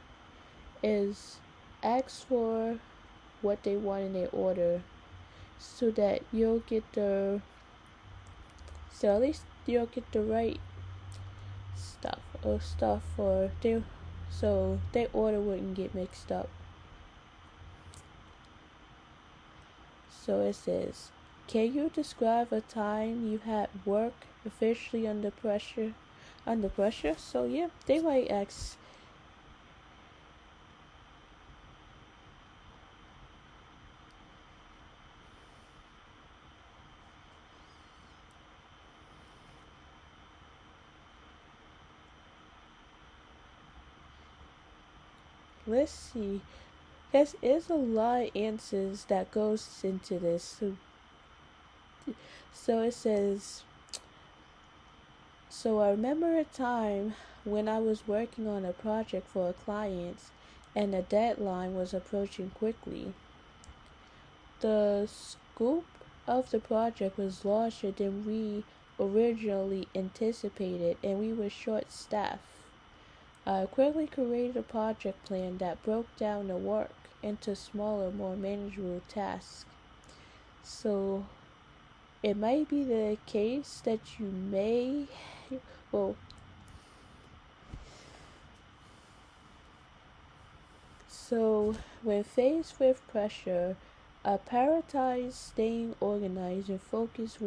is ask for what they want in their order so that you'll get the so at least you'll get the right stuff for their so their order wouldn't get mixed up. So it says, can you describe a time you had work officially under pressure? Under pressure? So yeah, they might ask. Let's see. There's a lot of answers that goes into this. So it says, so I remember a time when I was working on a project for a client and the deadline was approaching quickly. The scope of the project was larger than we originally anticipated and we were short staffed. I quickly created a project plan that broke down the work into smaller, more manageable tasks. So it might be the case that you may, well, so when faced with pressure, prioritize staying organized and focused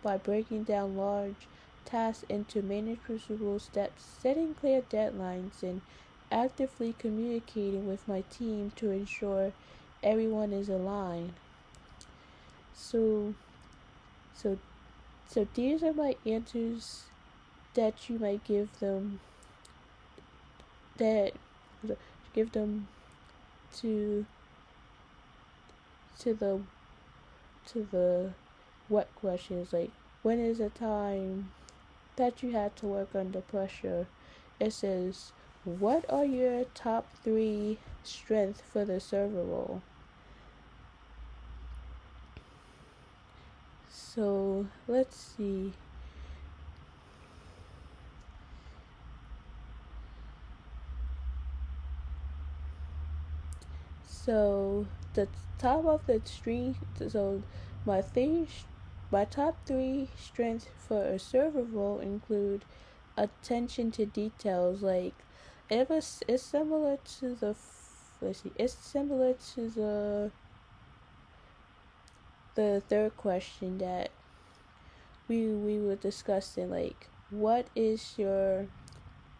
by breaking down large tasks into manageable steps, setting clear deadlines, and actively communicating with my team to ensure everyone is aligned. So, so, so these are my answers that you might give them. That give them to to the to the what questions, like when is a time that you had to work under pressure. It says, what are your top 3 strengths for the server role? So let's see. So the top of the string. So my three, my top 3 strengths for a server role include attention to details. Like it's similar to the let's see. It's similar to the third question that we were discussing. Like what is your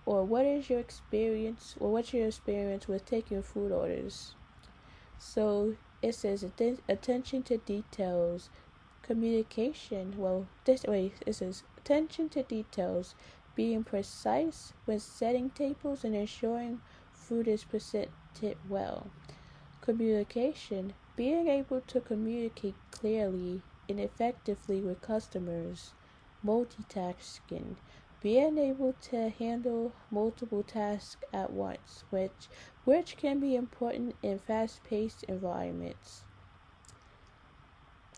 experience, or what's your experience with taking food orders? So it says attention to details, communication. Well, this way it says attention to details, being precise when setting tables and ensuring food is presented well. Communication, being able to communicate clearly and effectively with customers. Multitasking, being able to handle multiple tasks at once, which can be important in fast-paced environments.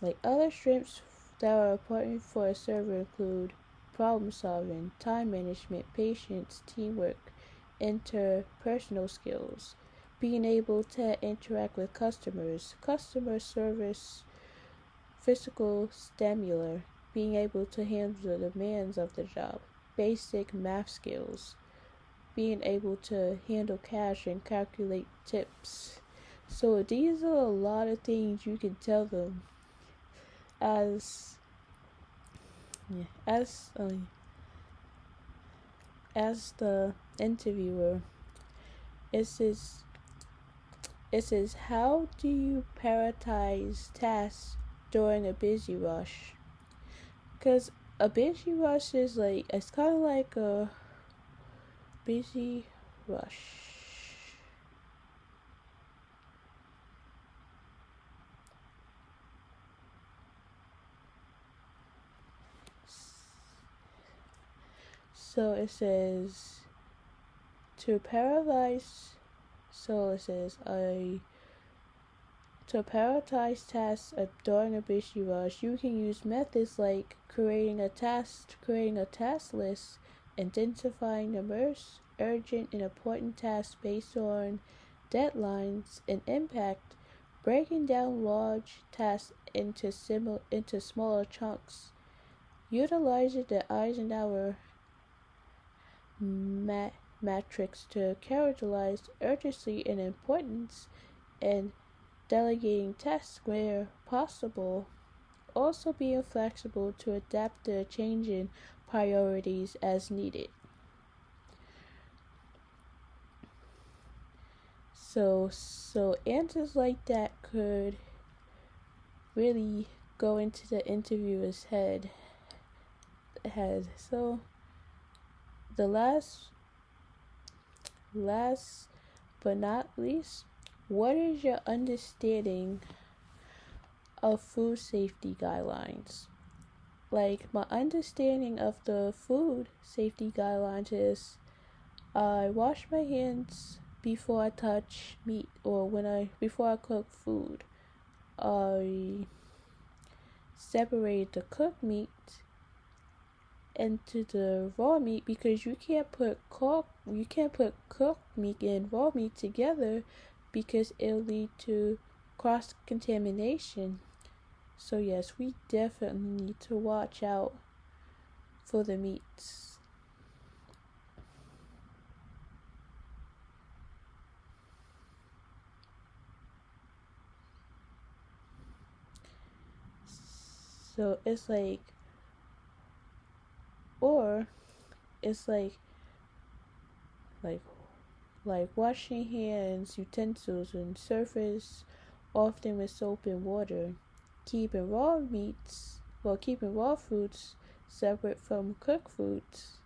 Like other strengths that are important for a server include problem solving, time management, patience, teamwork, interpersonal skills, being able to interact with customers, customer service, physical stamina, being able to handle the demands of the job, basic math skills, being able to handle cash and calculate tips. So these are a lot of things you can tell them as yeah, as the interviewer. It says how do you prioritize tasks during a busy rush? Because a busy rush is like, it's kind of like a busy rush. So it says to paralyze. So it says To prioritize tasks during a busy rush, you can use methods like creating a task list, identifying the most urgent and important tasks based on deadlines and impact, breaking down large tasks into smaller chunks, utilizing the Eisenhower matrix to characterize urgency and importance, and delegating tasks where possible, also being flexible to adapt to changing priorities as needed. So answers like that could really go into the interviewer's head. So the last but not least, what is your understanding of food safety guidelines? Like, my understanding of the food safety guidelines is I wash my hands before I touch meat, or before I cook food. I separate the cooked meat into the raw meat, because you can't put cooked meat and raw meat together, because it'll lead to cross contamination. So yes, we definitely need to watch out for the meats. So it's or it's like like washing hands, utensils, and surface often with soap and water. Keeping raw foods separate from cooked foods.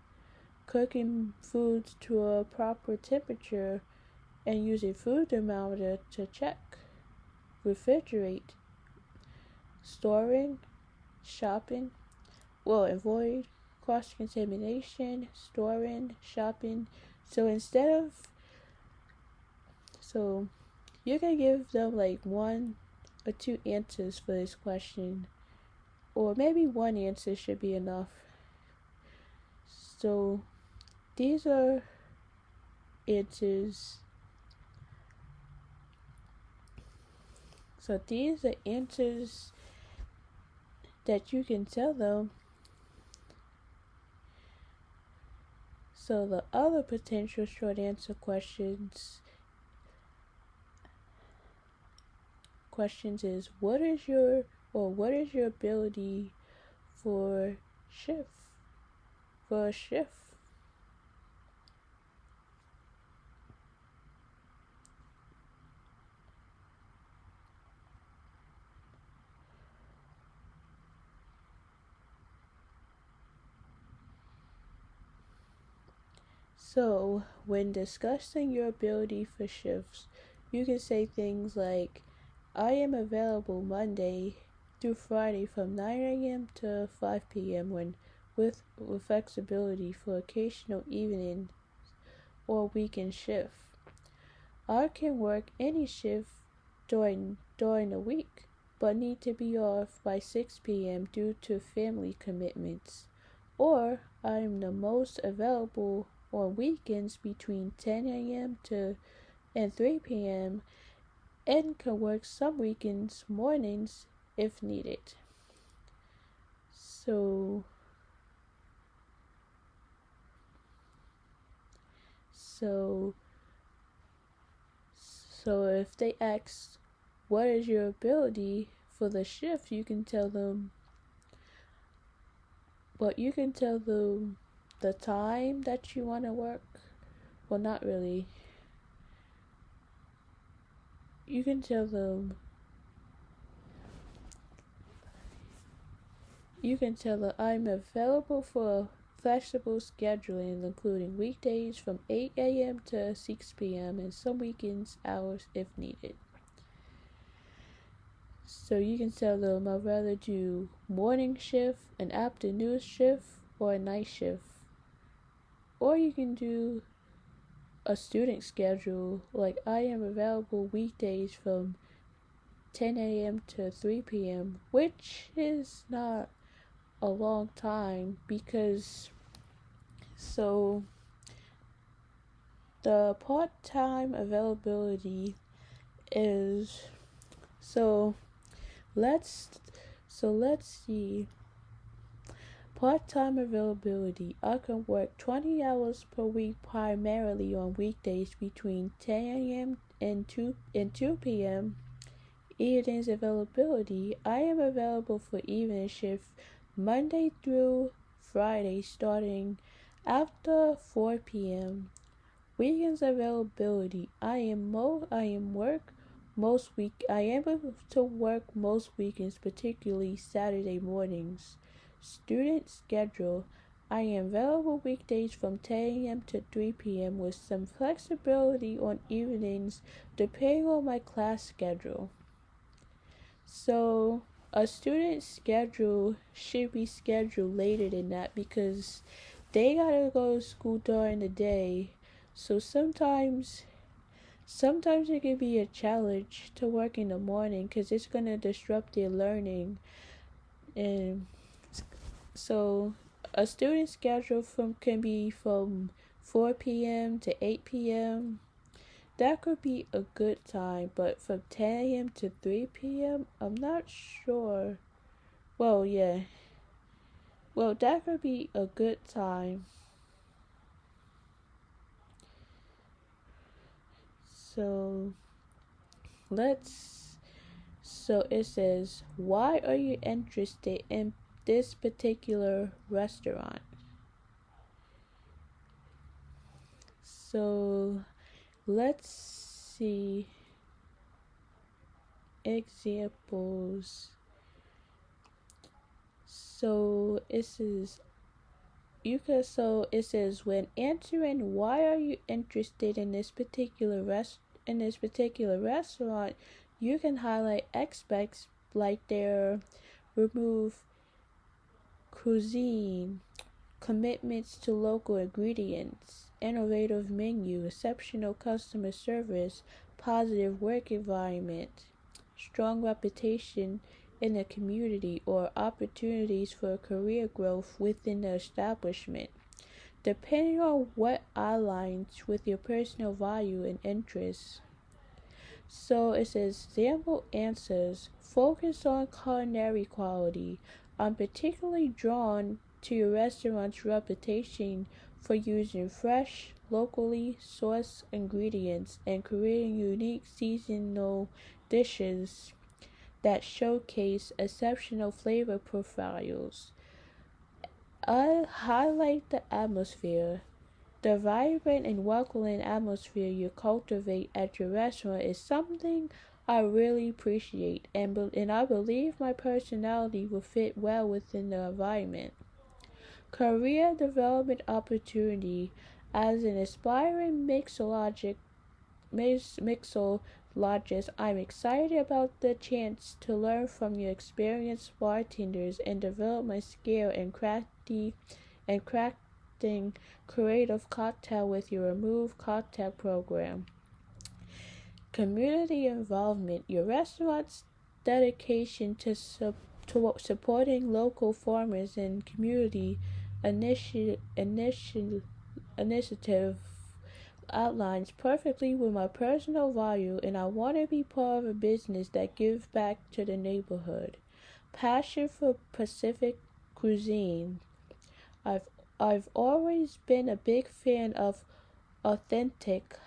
Cooking foods to a proper temperature and using food thermometer to check. Refrigerate. Storing, shopping. Avoid cross contamination, storing, shopping. So so you can give them like one or two answers for this question, or maybe one answer should be enough. So these are answers. So these are answers that you can tell them. So the other potential short answer questions is what is your ability for a shift. So when discussing your ability for shifts, you can say things like, I am available Monday through Friday from 9 a.m. to 5 p.m. with flexibility for occasional evening or weekend shift. I can work any shift during the week, but need to be off by 6 p.m. due to family commitments. Or I am the most available on weekends between 10 a.m. and 3 p.m. and can work some weekends mornings if needed. So if they ask what is your ability for the shift, you can tell them the time that you want to work. Well, not really. You can tell them I'm available for flexible scheduling, including weekdays from 8 a.m. to 6 p.m. and some weekends hours if needed. So you can tell them I'd rather do morning shift, an afternoon shift, or a night shift. Or you can do a student schedule, like I am available weekdays from 10 a.m. to 3 p.m., which is not a long time because so the part-time availability is so let's let's see. Part-time availability. I can work 20 hours per week primarily on weekdays between 10 a.m. and 2 p.m. Evenings availability. I am available for evening shift Monday through Friday starting after 4 p.m. Weekends availability. I am able to work most weekends, particularly Saturday mornings. Student schedule. I am available weekdays from 10 a.m. to 3 p.m. with some flexibility on evenings depending on my class schedule. So a student's schedule should be scheduled later than that because they gotta go to school during the day. So sometimes it can be a challenge to work in the morning because it's gonna disrupt their learning. And so a student schedule can be from 4 p.m. to 8 p.m. That could be a good time, but from 10 a.m. to 3 p.m., I'm not sure. Well, yeah. Well, that could be a good time. So, so it says, why are you interested in this particular restaurant? So, let's see examples. So it says when answering why are you interested in this particular restaurant, you can highlight aspects like their remove cuisine, commitments to local ingredients, innovative menu, exceptional customer service, positive work environment, strong reputation in the community, or opportunities for career growth within the establishment, depending on what aligns with your personal value and interests. So it says example answers focus on culinary quality. I'm particularly drawn to your restaurant's reputation for using fresh, locally sourced ingredients and creating unique seasonal dishes that showcase exceptional flavor profiles. I highlight the atmosphere. The vibrant and welcoming atmosphere you cultivate at your restaurant is something I really appreciate, and I believe my personality will fit well within the environment. Career development opportunity as an aspiring mixologist, I'm excited about the chance to learn from your experienced bartenders and develop my skill in crafting creative cocktail with your Remove Cocktail program. Community involvement. Your restaurant's dedication to supporting local farmers and community initiative outlines perfectly with my personal value, and I want to be part of a business that gives back to the neighborhood. Passion for Pacific cuisine. I've I've always been a big fan of authentic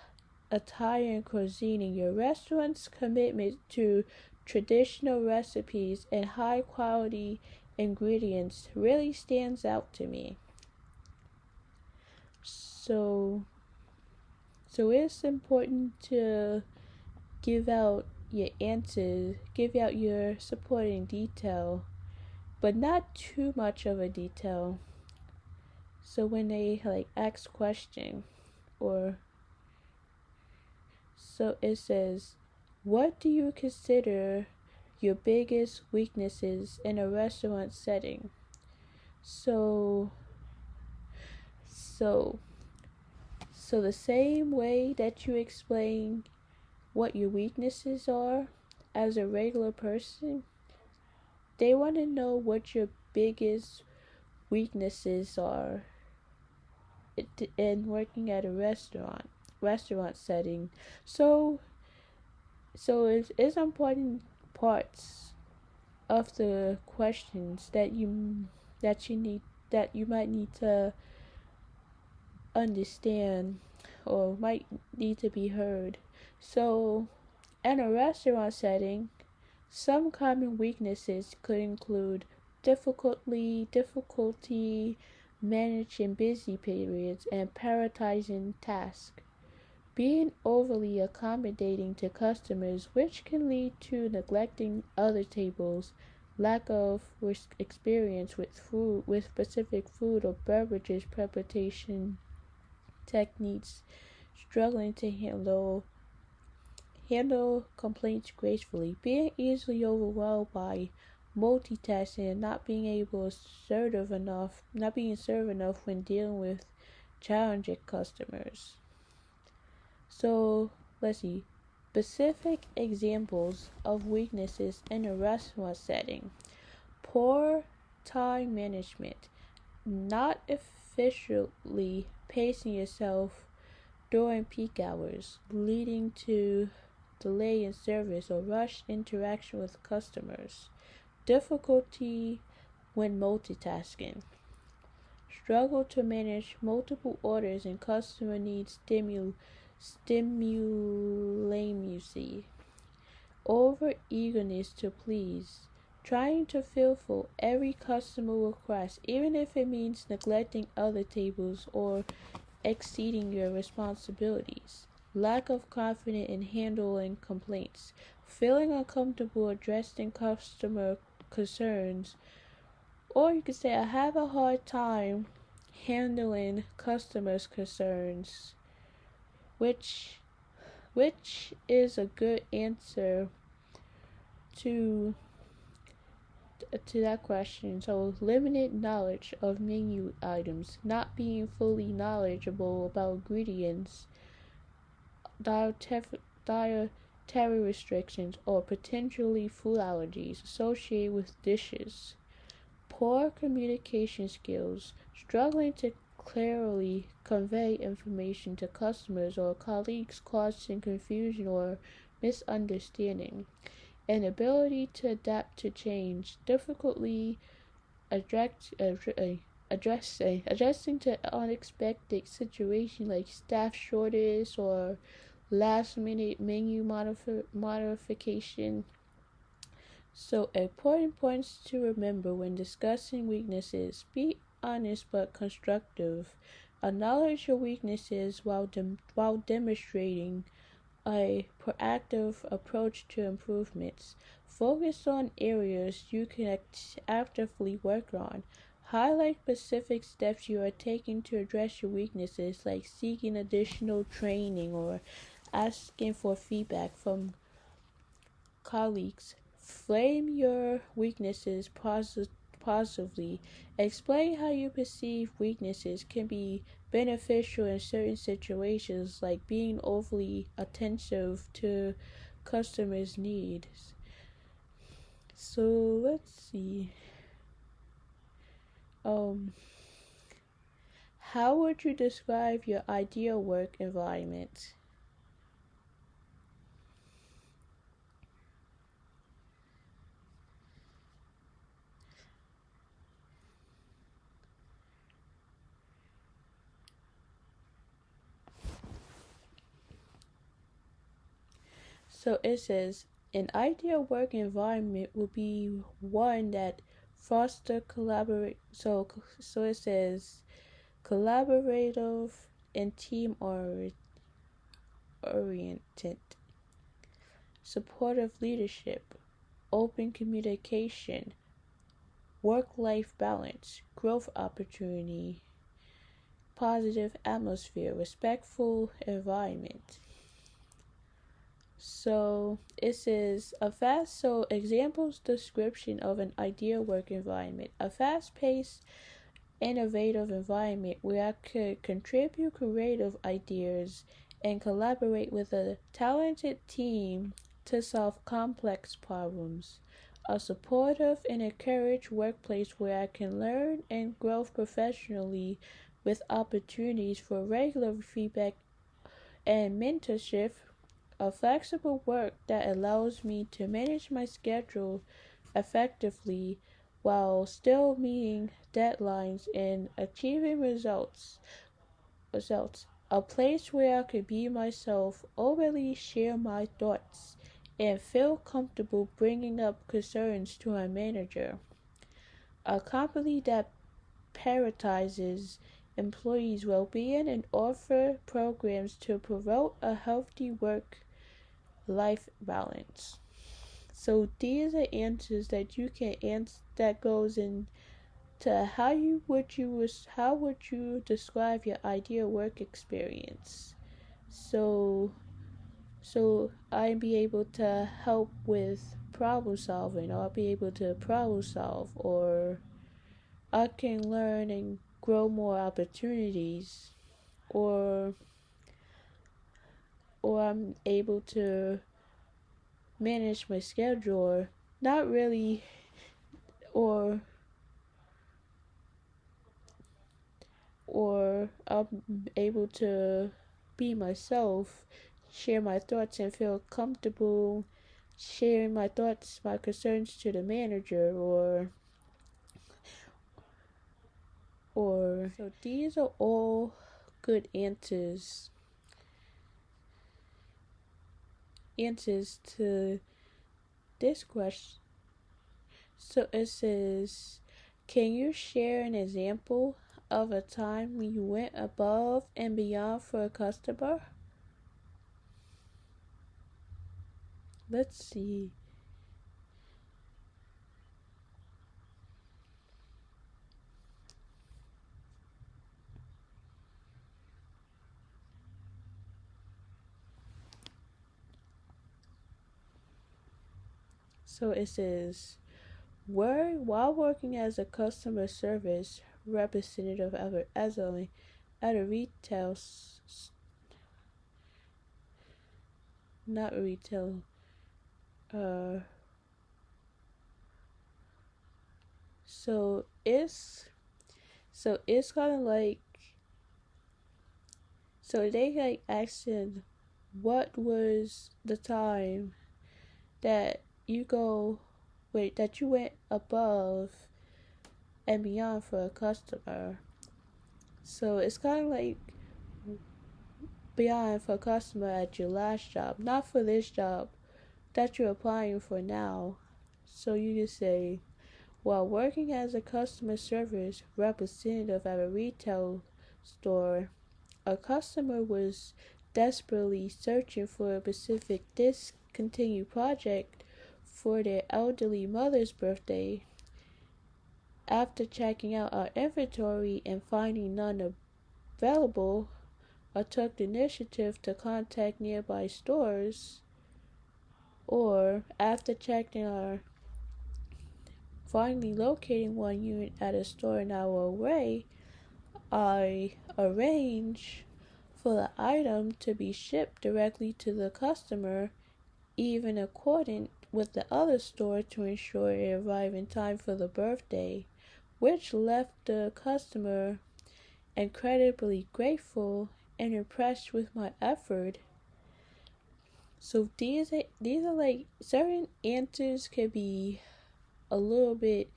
Italian cuisine, and your restaurant's commitment to traditional recipes and high quality ingredients really stands out to me. So it's important to give out your answers, give out your supporting detail, but not too much of a detail. So when they ask question or so it says, what do you consider your biggest weaknesses in a restaurant setting? So so so the same way that you explain what your weaknesses are, as a regular person, they want to know what your biggest weaknesses are in working at a restaurant setting. So it's important parts of the questions that you need that you might need to understand or might need to be heard. So in a restaurant setting, some common weaknesses could include difficulty managing busy periods and prioritizing tasks, being overly accommodating to customers, which can lead to neglecting other tables, lack of experience with specific food or beverages preparation techniques, struggling to handle complaints gracefully, being easily overwhelmed by multitasking and not being served enough when dealing with challenging customers. So let's see. Specific examples of weaknesses in a restaurant setting: poor time management, not efficiently pacing yourself during peak hours, leading to delay in service or rushed interaction with customers, difficulty when multitasking, struggle to manage multiple orders and customer needs stimulation, over eagerness to please, trying to fulfill every customer request, even if it means neglecting other tables or exceeding your responsibilities, lack of confidence in handling complaints, feeling uncomfortable addressing customer concerns, or you could say I have a hard time handling customers' concerns, which is a good answer to that question. So limited knowledge of menu items, not being fully knowledgeable about ingredients, dietary restrictions, or potentially food allergies associated with dishes, poor communication skills, struggling to clearly convey information to customers or colleagues, causing confusion or misunderstanding, inability to adapt to change, difficulty adjusting to unexpected situations like staff shortage or last minute menu modification. So important points to remember when discussing weaknesses: be honest but constructive. Acknowledge your weaknesses while demonstrating a proactive approach to improvements. Focus on areas you can actively work on. Highlight specific steps you are taking to address your weaknesses, like seeking additional training or asking for feedback from colleagues. Frame your weaknesses positively. Explain how you perceive weaknesses can be beneficial in certain situations, like being overly attentive to customers' needs. So let's see. Um, how would you describe your ideal work environment? So it says an ideal work environment would be one that foster collaborate. So it says collaborative and team oriented, supportive leadership, open communication, work-life balance, growth opportunity, positive atmosphere, respectful environment. So it says examples description of an ideal work environment: a fast-paced, innovative environment where I could contribute creative ideas and collaborate with a talented team to solve complex problems. A supportive and encouraged workplace where I can learn and grow professionally with opportunities for regular feedback and mentorship. A flexible work that allows me to manage my schedule effectively while still meeting deadlines and achieving results. A place where I could be myself, openly share my thoughts, and feel comfortable bringing up concerns to my manager. A company that prioritizes employees' well-being and offer programs to promote a healthy work-life balance. So these are answers that you can answer that goes into how would you describe your ideal work experience. So I be able to help with problem solving, or I'll be able to problem solve, or I can learn and grow more opportunities, or I'm able to manage my schedule, or not really, or I'm able to be myself, share my thoughts, and feel comfortable sharing my thoughts, my concerns to the manager, or so these are all good answers to this question. So it says, can you share an example of a time when you went above and beyond for a customer? Let's see. So it says, while working as a customer service representative at a not retail, uh, so it's kind of like, so they like asking, what was the time that that you went above and beyond for a customer. So it's kind of like beyond for a customer at your last job, not for this job that you're applying for now. So you can say, while working as a customer service representative at a retail store, a customer was desperately searching for a specific discontinued project for their elderly mother's birthday. After checking out our inventory and finding none available, I took the initiative to contact nearby stores, or after checking our finally locating one unit at a store an hour away, I arranged for the item to be shipped directly to the customer, even according with the other store to ensure it arrived in time for the birthday, which left the customer incredibly grateful and impressed with my effort. So these are like certain answers could be a little bit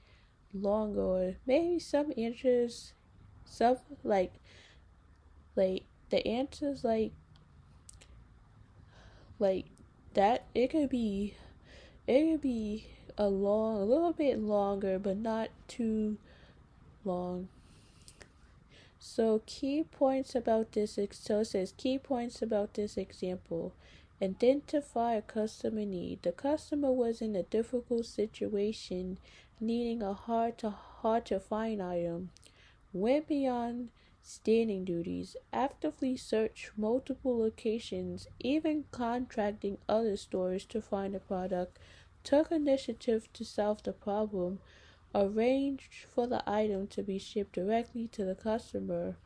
longer, or maybe some answers, some like the answers like that it could be a little bit longer, but not too long. So it says key points about this example. Identify a customer need. The customer was in a difficult situation, needing a hard to find item. Went beyond standing duties, actively searched multiple locations, even contracting other stores to find a product, took initiative to solve the problem, arranged for the item to be shipped directly to the customer.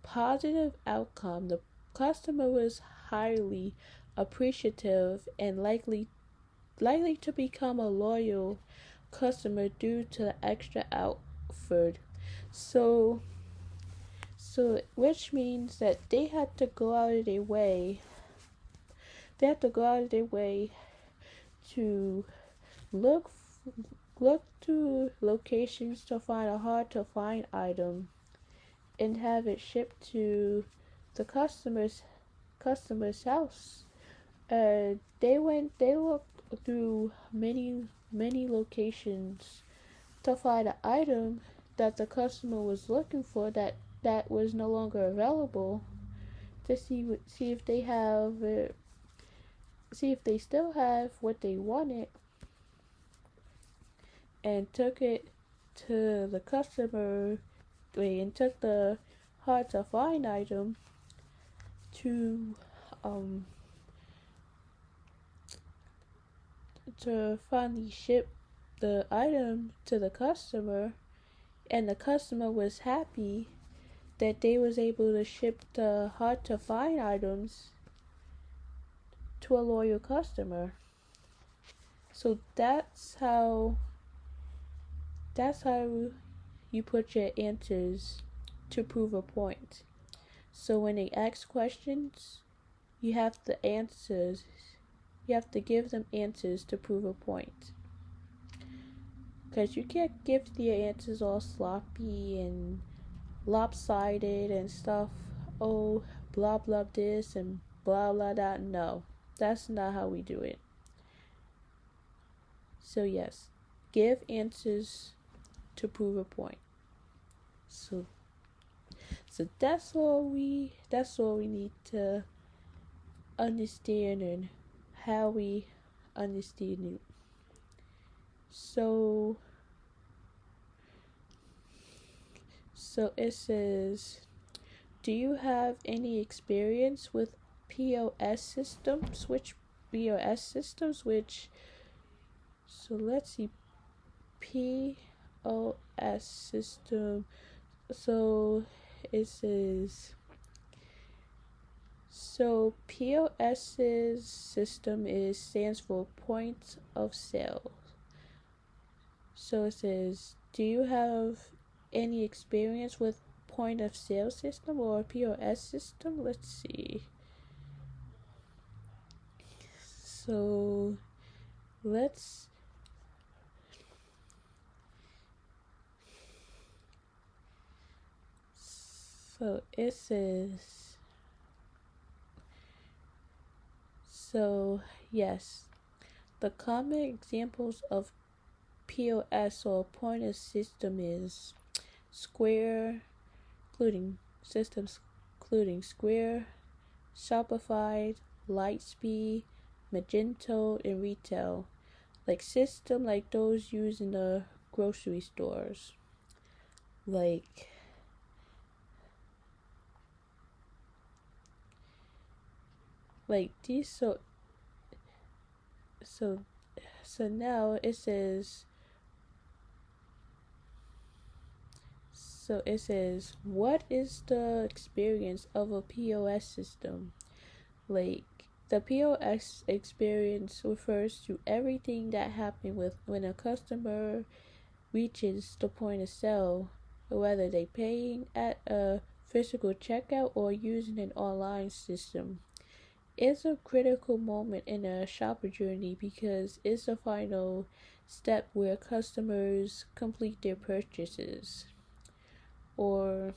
Positive outcome. The customer was highly appreciative and likely likely to become a loyal customer due to the extra effort. So, which means that they had to go out of their way. They have to go out of their way to look look to locations to find a hard to find item and have it shipped to the customer's house. They looked through many locations to find an item that the customer was looking for that was no longer available, to see if they have see if they still have what they wanted, and took it to the customer. And took the hard to find item to um to finally ship the item to the customer, and the customer was happy that they was able to ship the hard to find items to a loyal customer. So that's how you put your answers to prove a point. So when they ask questions, you have the answers. You have to give them answers to prove a point. Because you can't give the answers all sloppy and lopsided and stuff. Oh, blah blah this and blah blah that. No, that's not how we do it. So yes, give answers to prove a point. So that's all we need to understand, and how we understand it. So it says, do you have any experience with POS systems? Which POS systems? So let's see, POS system. So it says, POS's system stands for point of sale. So it says, do you have any experience with point of sale system or POS system? Let's see. So let's so it says, yes, the common examples of POS or point of system is Square, including systems including Square, Shopify, Lightspeed, Magento, and retail, like system like those used in the grocery stores, like these. So now it says, what is the experience of a POS system? Like, the POS experience refers to everything that happens when a customer reaches the point of sale, whether they paying at a physical checkout or using an online system. It's a critical moment in a shopper journey because it's the final step where customers complete their purchases. And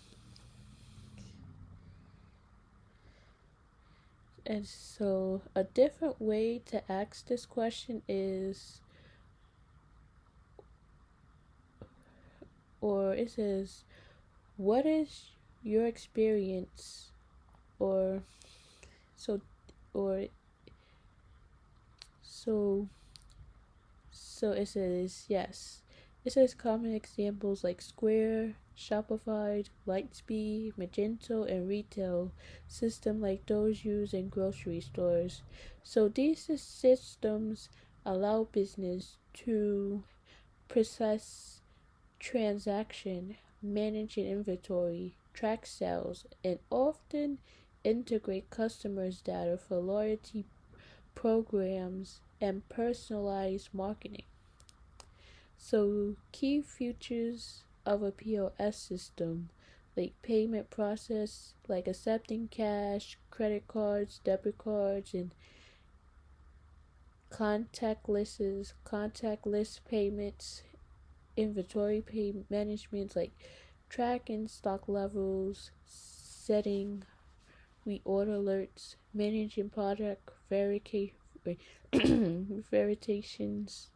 so a different way to ask this question is, it says, what is your experience? Or so or so so it says, yes. It says common examples like Square, Shopify, Lightspeed, Magento, and retail system like those used in grocery stores. So these systems allow business to process transaction, manage inventory, track sales, and often integrate customers' data for loyalty programs and personalized marketing. So, key features of a POS system, like payment process, like accepting cash, credit cards, debit cards, and contactless payments, inventory pay management, like tracking stock levels, setting reorder alerts, managing product verifications,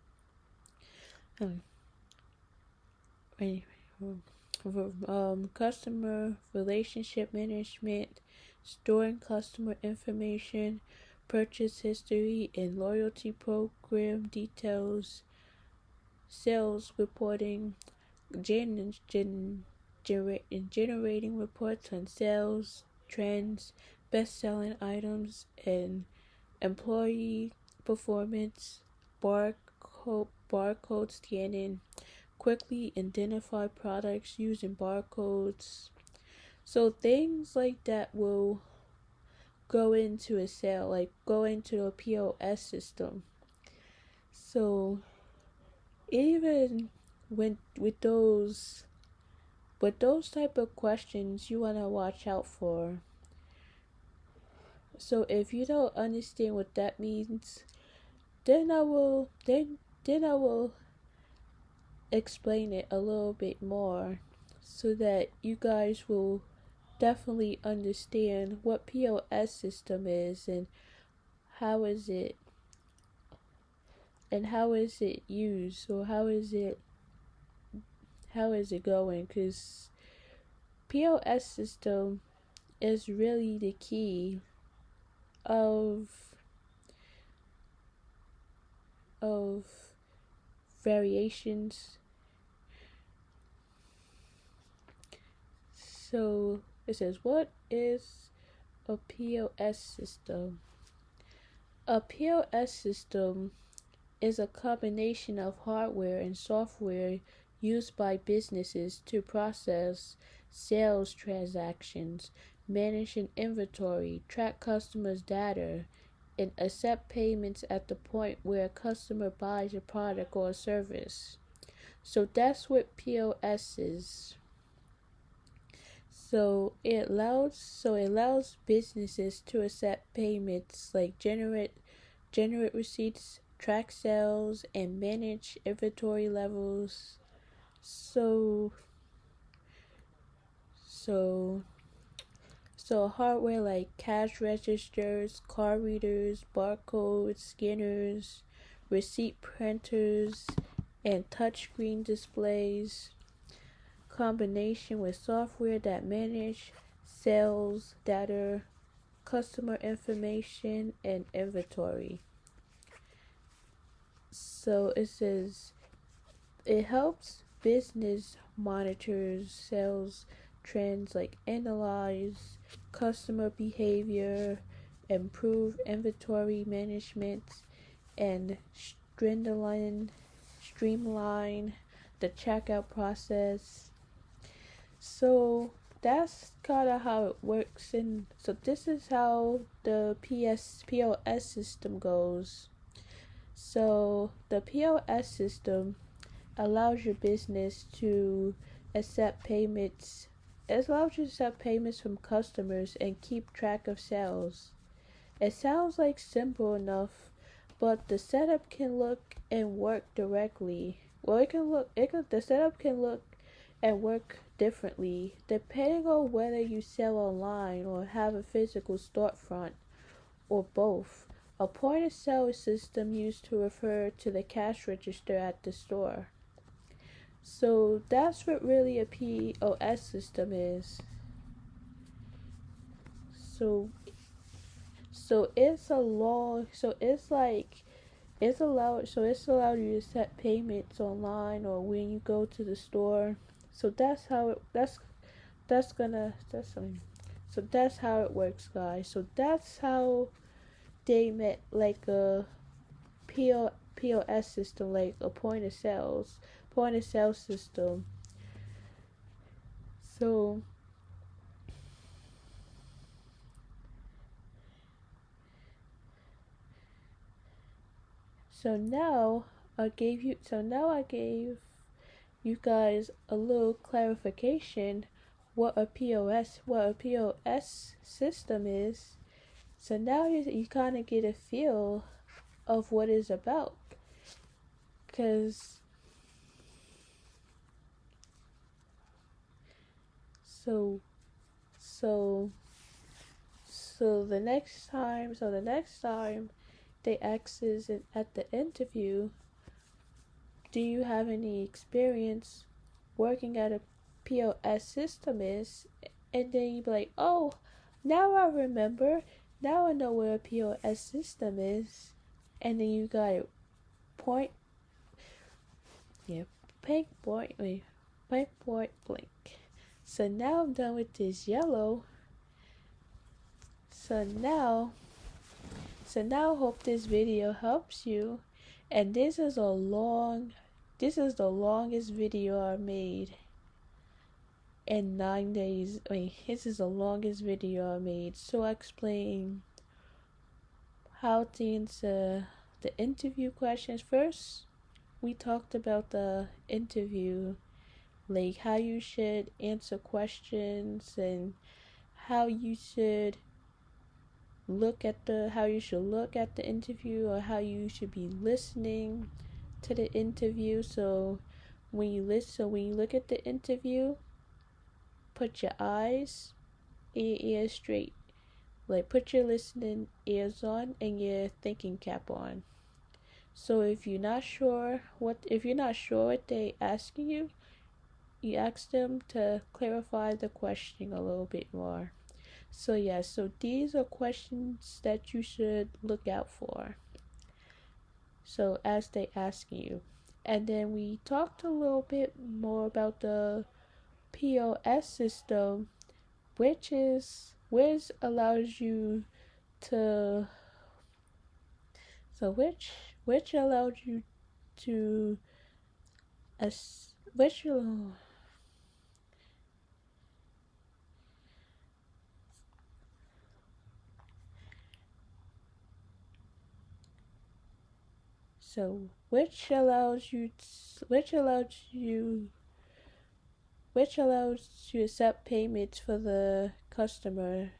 um, customer relationship management, storing customer information, purchase history and loyalty program details, sales reporting, generating reports on sales, trends, best-selling items, and employee performance, barcode scanning, quickly identify products using barcodes. So things like that will go into a sale, like go into a POS system. So even when with those type of questions you want to watch out for. So if you don't understand what that means, then I will explain it a little bit more so that you guys will definitely understand what POS system is how is it how is it used, or how is it going, cuz POS system is really the key of of variations. So it says, what is a POS system? A POS system is a combination of hardware and software used by businesses to process sales transactions, manage an inventory, track customers' data, and accept payments at the point where a customer buys a product or a service. So that's what POS is. So it allows businesses to accept payments, like generate receipts, track sales, and manage inventory levels. So so so hardware like cash registers, card readers, barcodes, scanners, receipt printers, and touchscreen displays, combination with software that manage sales data, customer information, and inventory. So it says it helps business monitors sales trends, like analyze customer behavior, improve inventory management, and streamline the checkout process. So that's kind of how it works, and so this is how the POS system goes. So the POS system allows your business to accept payments. It allows you to accept payments from customers and keep track of sales. It sounds like simple enough, but the setup can look and work directly. Well, the setup can look and work differently depending on whether you sell online or have a physical storefront, or both. A point of sale system used to refer to the cash register at the store. So that's what really a POS system is. So it's a law. It's allowed you to set payments online or when you go to the store. So that's how it that's gonna that's something. So that's how it works, guys. So that's how they met, like a POS system, like a point of sale system. So So now I gave you guys a little clarification what a POS system is. So now you kind of get a feel of what it's about. Cause so the next time they ask us at the interview, do you have any experience working at a POS system is? And then you be like, oh, now I remember. Now I know what a POS system is. And then you got it point blank. So now I'm done with this yellow. So now I hope this video helps you. And this is the longest video I made in 9 days. This is the longest video I made. So I explain how to answer the interview questions. First, we talked about the interview, like how you should answer questions and how you should look at the interview, or how you should be listening to the interview. So when you look at the interview, put your eyes and your ears straight. Like, put your listening ears on and your thinking cap on. So if you're not sure what they asking you, you ask them to clarify the question a little bit more. So these are questions that you should look out for. So as they ask you. And then we talked a little bit more about the POS system, which allows you to which allows you to which allows you to accept payments for the customer.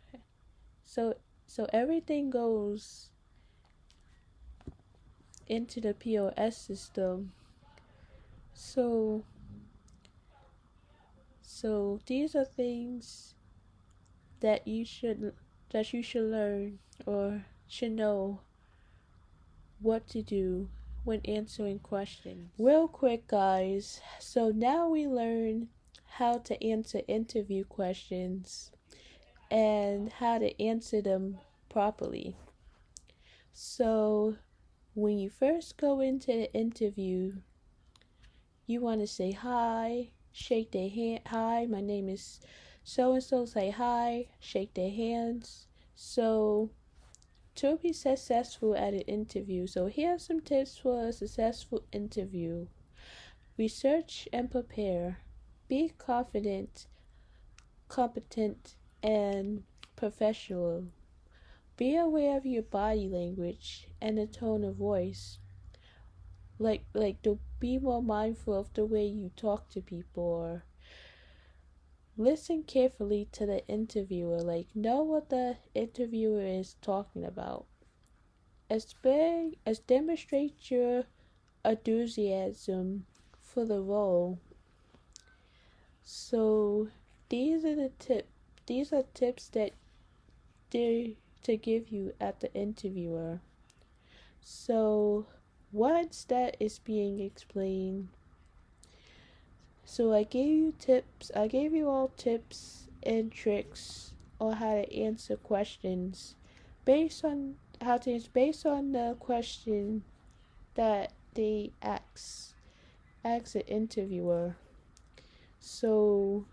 So everything goes into the POS system. So these are things that you should learn or should know what to do when answering questions. Real quick, guys. So now we learn how to answer interview questions and how to answer them properly. So when you first go into the interview, you want to say hi, shake their hand. Hi, my name is so and so. Say hi, shake their hands. So to be successful at an interview, so here are some tips for a successful interview. Research and prepare. Be confident, competent, and professional. Be aware of your body language and the tone of voice. Like to be more mindful of the way you talk to people, or listen carefully to the interviewer. Like, know what the interviewer is talking about. Demonstrate your enthusiasm for the role. So these are tips that they're to give you at the interviewer. So once that is being explained, so I gave you all tips and tricks on how to answer questions based on the question that they ask the interviewer. So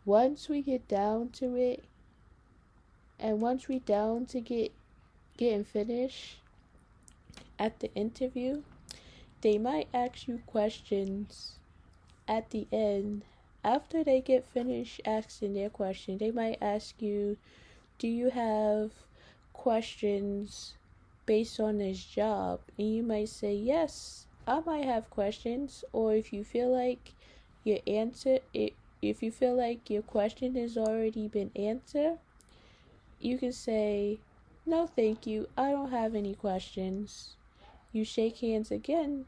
once we get down to it, and once we down to getting finished at the interview, they might ask you questions at the end. After they get finished asking their question, they might ask you, do you have questions based on this job? And you might say, yes, I might have questions. Or if you feel like your answer, if you feel like your question has already been answered, you can say, no, thank you, I don't have any questions. You shake hands again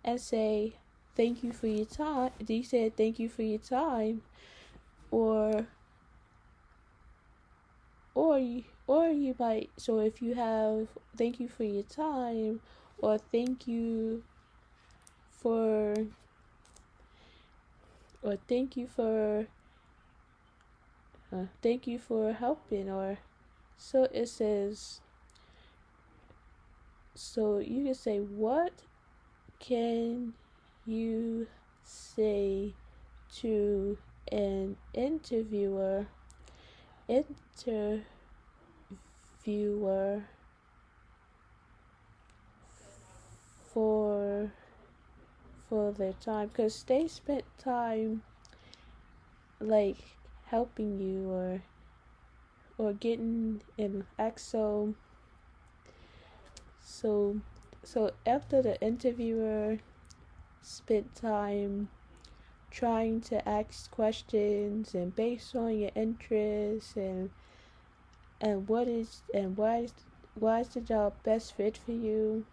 and say, thank you for your time. He said, thank you for your time. Or you might, so if you have thank you for your time, or for thank you for thank you for helping, or so it says, so you can say, what can you say to an interviewer for their time, because they spent time like helping you, or getting in so after the interviewer spent time trying to ask questions, and based on your interests, and why is the job best fit for you,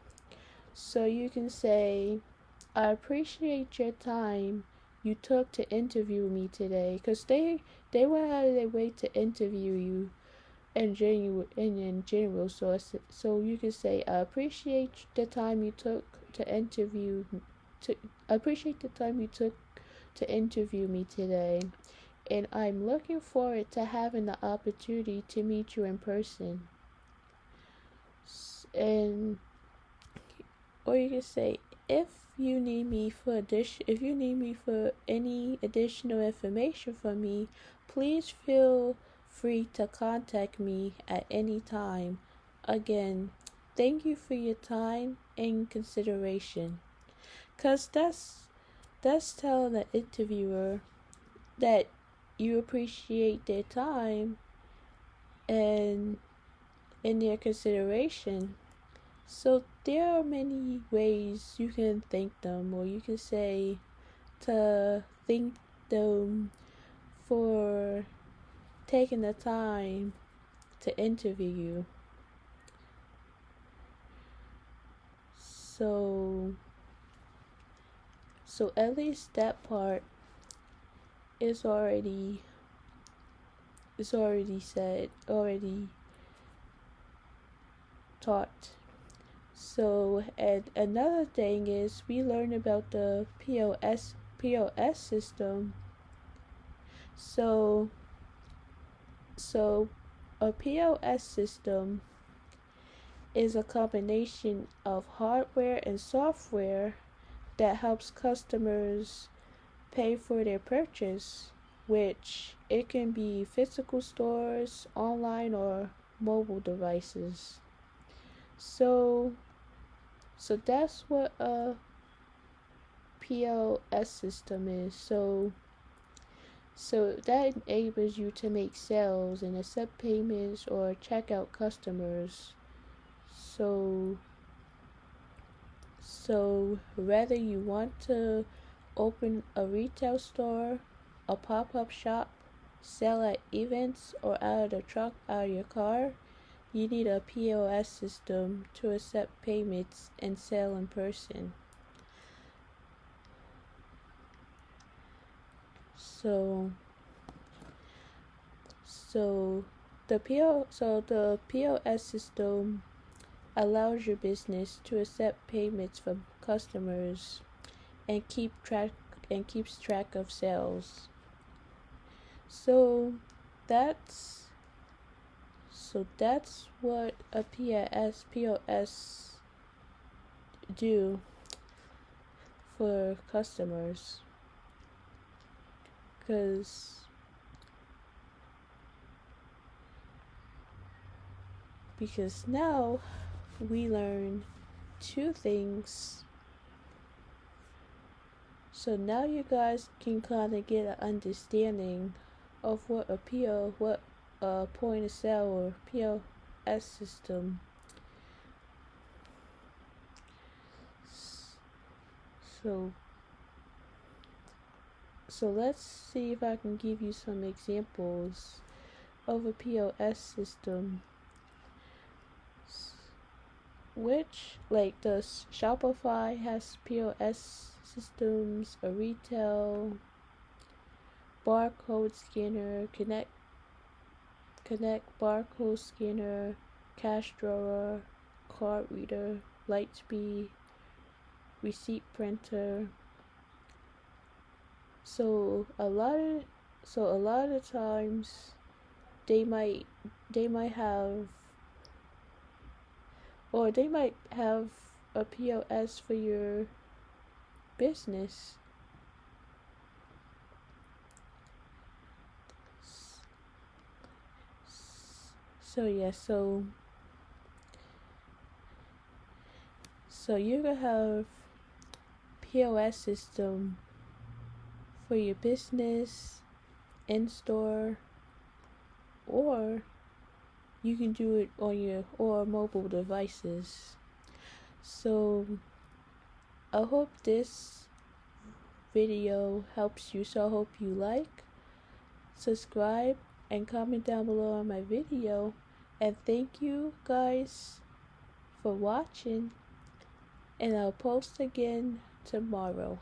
so you can say, I appreciate your time you took to interview me today, because they went out of their way to interview you in general. So you can say, I appreciate the time you took to interview me today, and I'm looking forward to having the opportunity to meet you in person. And or you can say, if you need me for any additional information from me, please feel free to contact me at any time. Again, thank you for your time and consideration. Cause that's telling the interviewer that you appreciate their time and their consideration. So there are many ways you can thank them, or you can say to thank them for taking the time to interview you. So at least that part is already said, already taught. So, and another thing is, we learn about the POS system. So a POS system is a combination of hardware and software that helps customers pay for their purchase, which it can be physical stores, online, or mobile devices. So that's what a POS system is. So that enables you to make sales and accept payments or check out customers. So whether you want to open a retail store, a pop-up shop, sell at events, or out of the truck, out of your car, you need a POS system to accept payments and sell in person. So the POS system allows your business to accept payments from customers and keeps track of sales. So that's what a POS do for customers. Because now we learn two things. So now you guys can kind of get an understanding of what a point of sale or POS system So let's see if I can give you some examples of a POS system, which like the Shopify has POS systems, a retail barcode scanner, Connect barcode scanner, cash drawer, card reader, Lightspeed, receipt printer. So a lot of times they might have, or they might have a POS for your business. So yeah, so you can have POS system for your business, in store, or you can do it on your or mobile devices. So I hope this video helps you. So I hope you like, subscribe, and comment down below on my video. And thank you guys for watching. And I'll post again tomorrow.